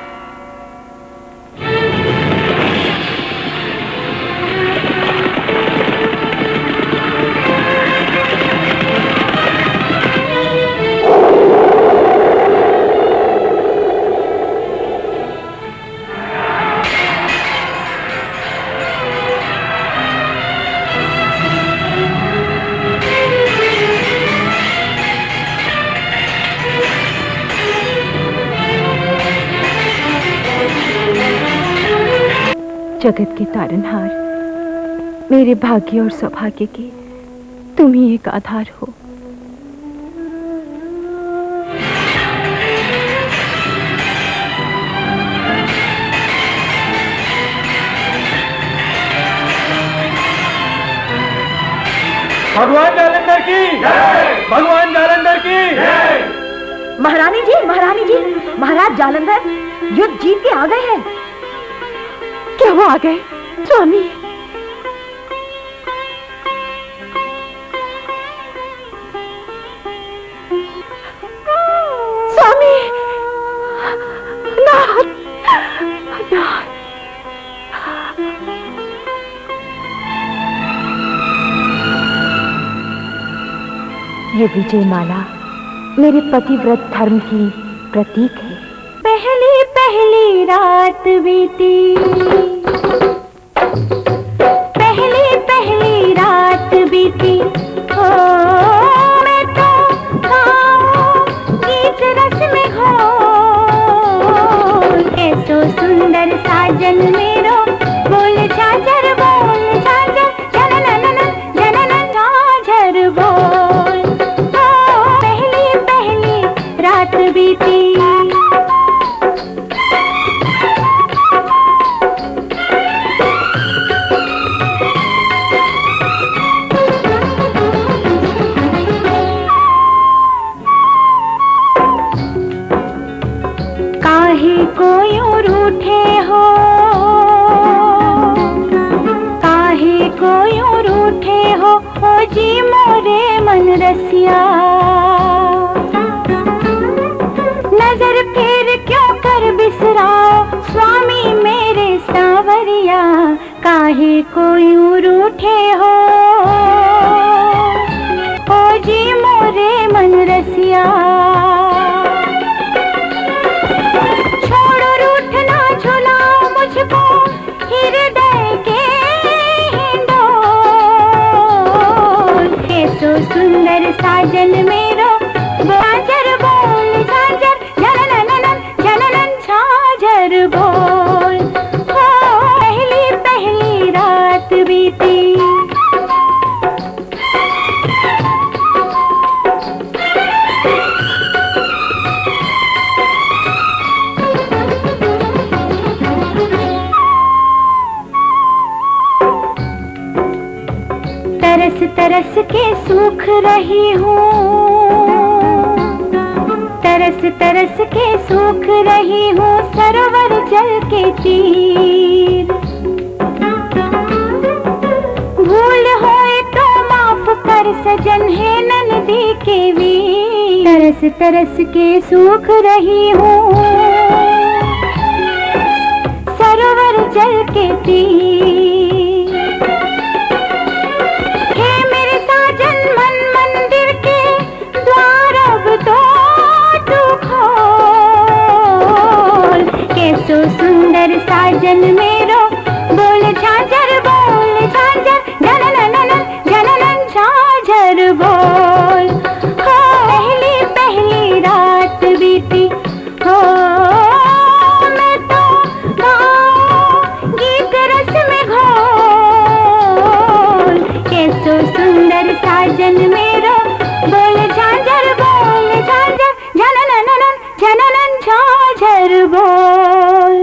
जगत के तारनहार, मेरे भाग्य और सौभाग्य के तुम ही एक आधार हो। भगवान जालंधर की जय, भगवान जालंधर की जय। महारानी जी, महारानी जी, महाराज जालंधर युद्ध जीत के आ गए हैं। क्या वो आ गए? स्वामी, स्वामी, नाथ, नाथ। ये विजय माला मेरे पतिव्रत धर्म की प्रतीक है। पहली पहली रात बीती, पहली पहली रात बीती, ओ मैं तो गाऊं गीत रस में हो, कैसो सुंदर साजन मेरो, बोल झांझर बोल झांझर, जननन जननन झांझर बोल, ओ पहली पहली रात बीती। को यूं रूठे हो, काहे को यूं रूठे हो, ओ जी मोरे मन रसिया, नजर फिर क्यों कर बिसराओ, स्वामी मेरे सांवरिया, काहे को यूं रूठे हो, ओ जी मोरे मन रसिया। सुंदर साजन मेरो, झांझर बोल झांझर, जननन जननन झांझर बोल, हो पहली पहली रात बीती। तरस तरस के सूख रही हूँ, तरस तरस के सूख रही हूँ, सरोवर जल के तीर, भूल होए तो माफ कर सजन है नंदी के वीर, तरस तरस के सूख रही हूँ, सरोवर जल के तीर, कैसो सुंदर साजन मेरो, बोल झांझर बोल झांझर, जननन जननन झांझर बोल, हो पहली पहली रात बीती, हो मैं तो गाऊं गीत रस में घोल, कैसो सुंदर साजन मेरो, बोल झांझर बोल झांझर, जननन जननन झांझर बोल।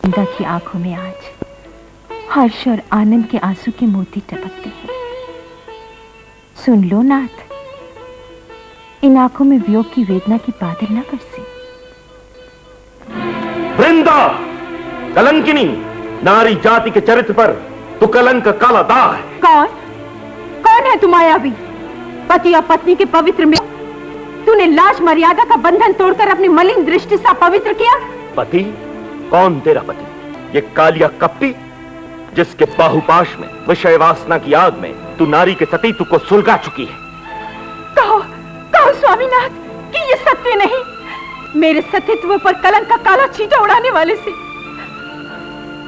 वृंदा की आंखों में आज हर्ष और आनंद के आंसू के मोती टपकते हैं। सुन लो नाथ, इन आंखों में वियोग की वेदना की बादल न बरसे। वृंदा, कलंकिनी, नारी जाति के चरित्र पर तो कलंक का काला दाग है। कौन कौन है तुम मायावी? पति और पत्नी के पवित्र में तूने लाज मर्यादा का बंधन तोड़कर अपनी मलिन दृष्टि से पवित्र किया। पति? कौन तेरा पति? ये कालिया कपटी? जिसके बाहुपाश में विषय वासना की आग में तू नारी के सतीत्व को सुलगा चुकी है। कहो कहो स्वामीनाथ कि ये सत्य नहीं। मेरे सतीत्व पर कलंक का काला छींटा उड़ाने वाले से।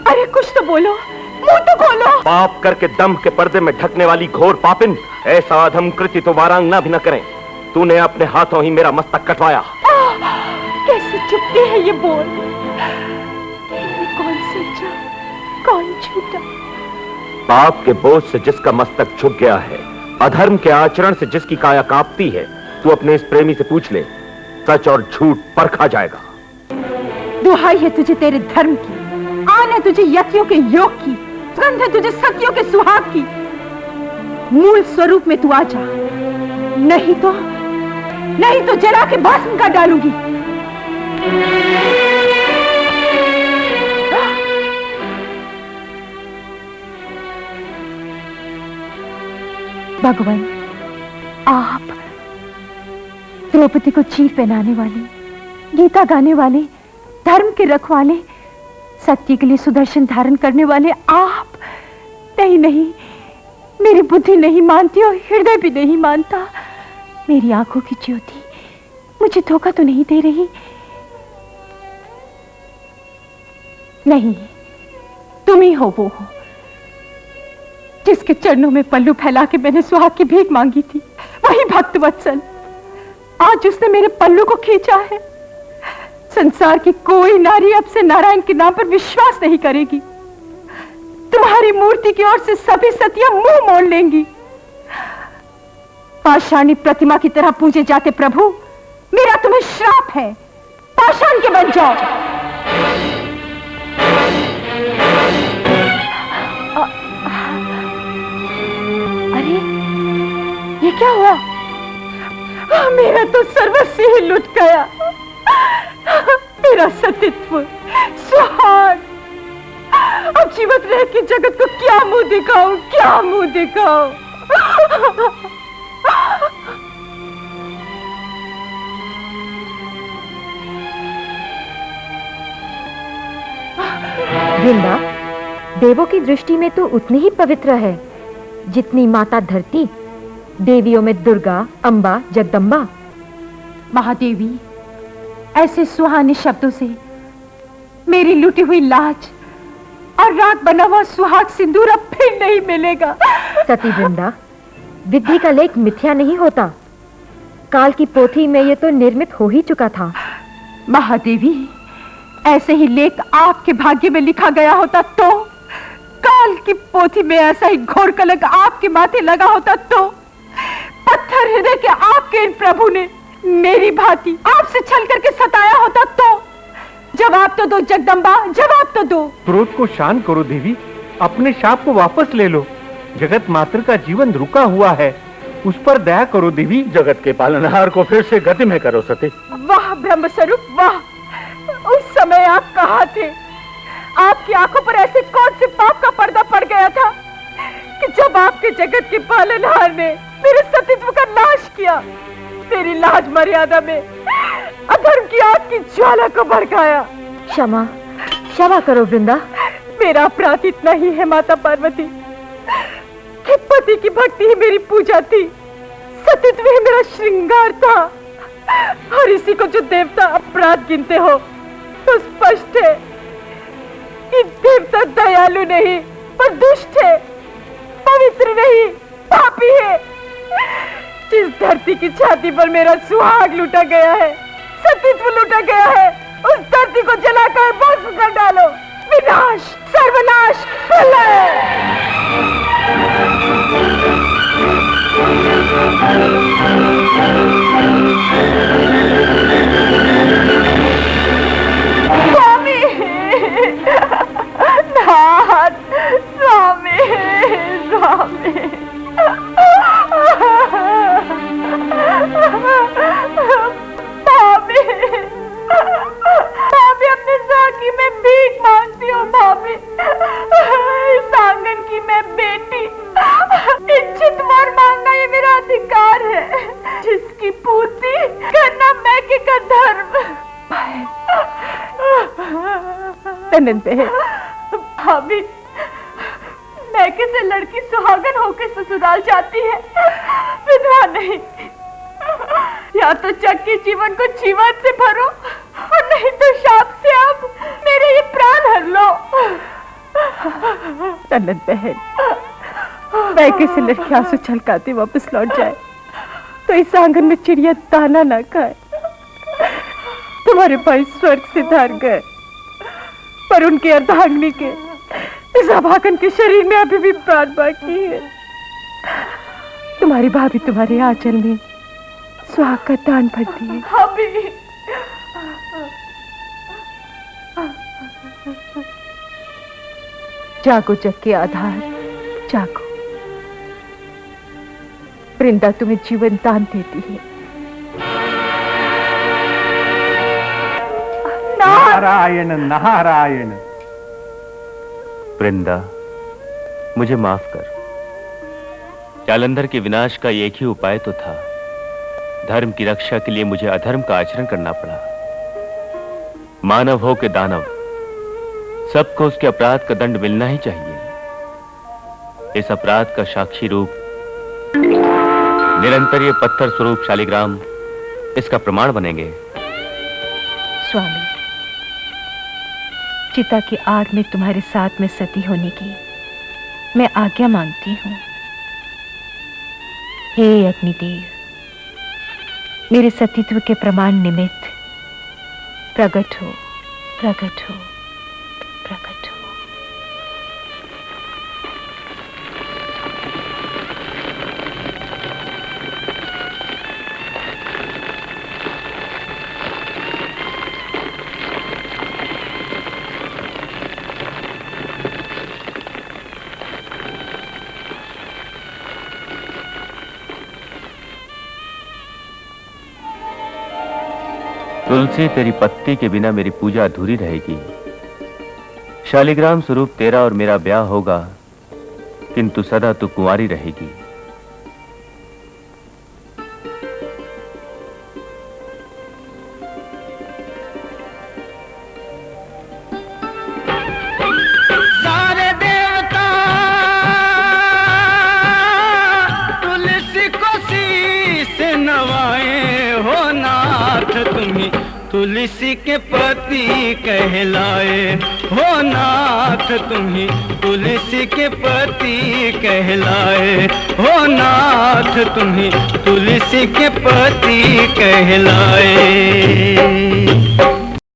अरे कुछ तो बोलो, मुंह तो खोलो। पाप करके दम के पर्दे में ढकने वाली घोर पापिन, ऐसा अधम कृत्य तो वारांगना भी न करें। तूने अपने हाथों ही मेरा मस्तक कटवाया। कैसे चुपती है ये बोल। कौन सच्चा कौन झूठा। पाप के बोझ से जिसका मस्तक झुक गया है, अधर्म के आचरण से जिसकी काया कांपती है, तू अपने इस प्रेमी से पूछ ले, सच और झूठ परखा जाएगा। दुहाई है तुझे तेरे धर्म की, आन है तुझे यतियों के योग की, गंध है तुझे सतियों के सुहाग की। मूल स्वरूप में तू आ जा, नहीं तो जला के भस्म कर डालूंगी। भगवान, आप द्रौपदी को चीर पहनाने वाले, गीता गाने वाले, धर्म के रखवाले, सत्य के लिए सुदर्शन धारण करने वाले आप। नहीं, मेरी बुद्धि नहीं मानती और हृदय भी नहीं मानता। मेरी आंखों की ज्योति मुझे धोखा तो नहीं दे रही। नहीं, तुम ही हो वो हो जिसके चरणों में पल्लू फैला के मैंने सुहाग की भीख मांगी थी। वही भक्त वत्सल आज उसने मेरे पल्लू को खींचा है। संसार की कोई नारी अब से नारायण के नाम पर विश्वास नहीं करेगी। तुम्हारी मूर्ति की ओर से सभी सतियां मुंह मोड़ लेंगी। पाषाणी प्रतिमा की तरह पूजे जाते प्रभु, मेरा तुम्हें श्राप है, पाषाण के बन जाओ। अरे ये क्या हुआ? मेरा तो सर्वस्व ही लुट गया। मेरा सतीत्व, सुहाग। अब जीवित रह के जगत को क्या मुंह दिखाऊं, क्या मुंह दिखाऊं? वृंदा, देवों की दृष्टि में तो उतनी ही पवित्र है जितनी माता धरती। देवियों में दुर्गा, अंबा, जगदम्बा। महादेवी, ऐसे सुहाने शब्दों से मेरी लुटी हुई लाज और रात बना हुआ सुहाग सिंदूर अब फिर नहीं मिलेगा। सती वृंदा, विधि का लेख मिथ्या नहीं होता। काल की पोथी में ये तो निर्मित हो ही चुका था। महादेवी, ऐसे ही लेख आपके भाग्य में लिखा गया होता तो, काल की पोथी में ऐसा ही घोर कलंक आपके माथे लगा होता तो, पत्थर हृदय के आपके इन प्रभु ने मेरी भांति आपसे छल करके सताया होता तो। जवाब तो दो जगदम्बा, जवाब तो दो। क्रोध को शांत करो देवी, अपने शाप को वापस ले लो। जगत मात्र का जीवन रुका हुआ है, उस पर दया करो देवी। जगत के पालनहार को फिर से गति में करो सती। वाह ब्रह्म स्वरूप, वाह। उस समय आप कहाँ थे? आपकी आंखों पर ऐसे कौन से पाप का पर्दा पड़ गया था कि जब आपके जगत के पालनहार ने मेरे सतीत्व का नाश किया, मेरी लाज मर्यादा में अधर्म की आग की ज्वाला को भड़काया। क्षमा करो वृंदा। मेरा अपराध इतना ही है माता पार्वती कि पति की भक्ति ही मेरी पूजा थी, सतीत्व ही मेरा श्रृंगार था। और इसी को जो देवता अपराध गिनते हो तो स्पष्ट है कि देवता दयालु नहीं पर दुष्ट है, पवित्र नहीं पापी है। जिस धरती की छाती पर मेरा सुहाग लूटा गया है, सतीत्व लूटा गया है, उस धरती को जलाकर भस्म कर डालो। विनाश, सर्वनाश, प्रलय। स्वामी, नाथ, स्वामी, स्वामी। भाभी अपने साकी में भीख मांगती हूँ। भाभी, इस आंगन की मैं बेटी, इच्छित वर मांगना ये मेरा अधिकार है, जिसकी पूर्ति करना मैके का धर्म। भाभी, मैके से लड़की सुहागन होकर ससुराल जाती है, विधवा नहीं। या तो जग के जीवन को जीवन से भरो और नहीं तो शाप से अब मेरे ये प्राण हर लो। ननद बहन, मैके से लड़की आंसू छलकाते वापस लौट जाए तो इस आंगन में चिड़िया दाना ना खाए। तुम्हारे भाई स्वर्ग से धार गए, पर उनके अर्धांगिनी के इस अभागन के शरीर में अभी भी प्राण बाकी है। तुम्हारी भाभी तुम्हारे आंचल में सुहाग का दान भरती है। भाभी, जागो जग के आधार, जागो। वृंदा तुम्हें जीवन दान देती है। नारायण नारायण। वृंदा, मुझे माफ कर। जालंधर के विनाश का एक ही उपाय तो था। धर्म की रक्षा के लिए मुझे अधर्म का आचरण करना पड़ा। मानव हो के दानव, सबको उसके अपराध का दंड मिलना ही चाहिए। इस अपराध का साक्षी रूप निरंतर ये पत्थर स्वरूप शालिग्राम इसका प्रमाण बनेंगे। स्वामी, चिता की आग में तुम्हारे साथ में सती होने की मैं आज्ञा मांगती हूँ। हे अग्निदेव, मेरे सतीत्व के प्रमाण निमित्त प्रकट हो, प्रकट हो, प्रकट हो। तुलसी, तेरी पत्ती के बिना मेरी पूजा अधूरी रहेगी। शालिग्राम स्वरूप तेरा और मेरा ब्याह होगा, किंतु सदा तू कुंवारी रहेगी। सारे देवता तुलसी को शीश नवाए हो नाथ, तुम्ही तुलसी के पति कहलाए हो नाथ, तुम्ही तुलसी के पति कहलाए हो नाथ, तुम्ही तुलसी के पति कहलाए।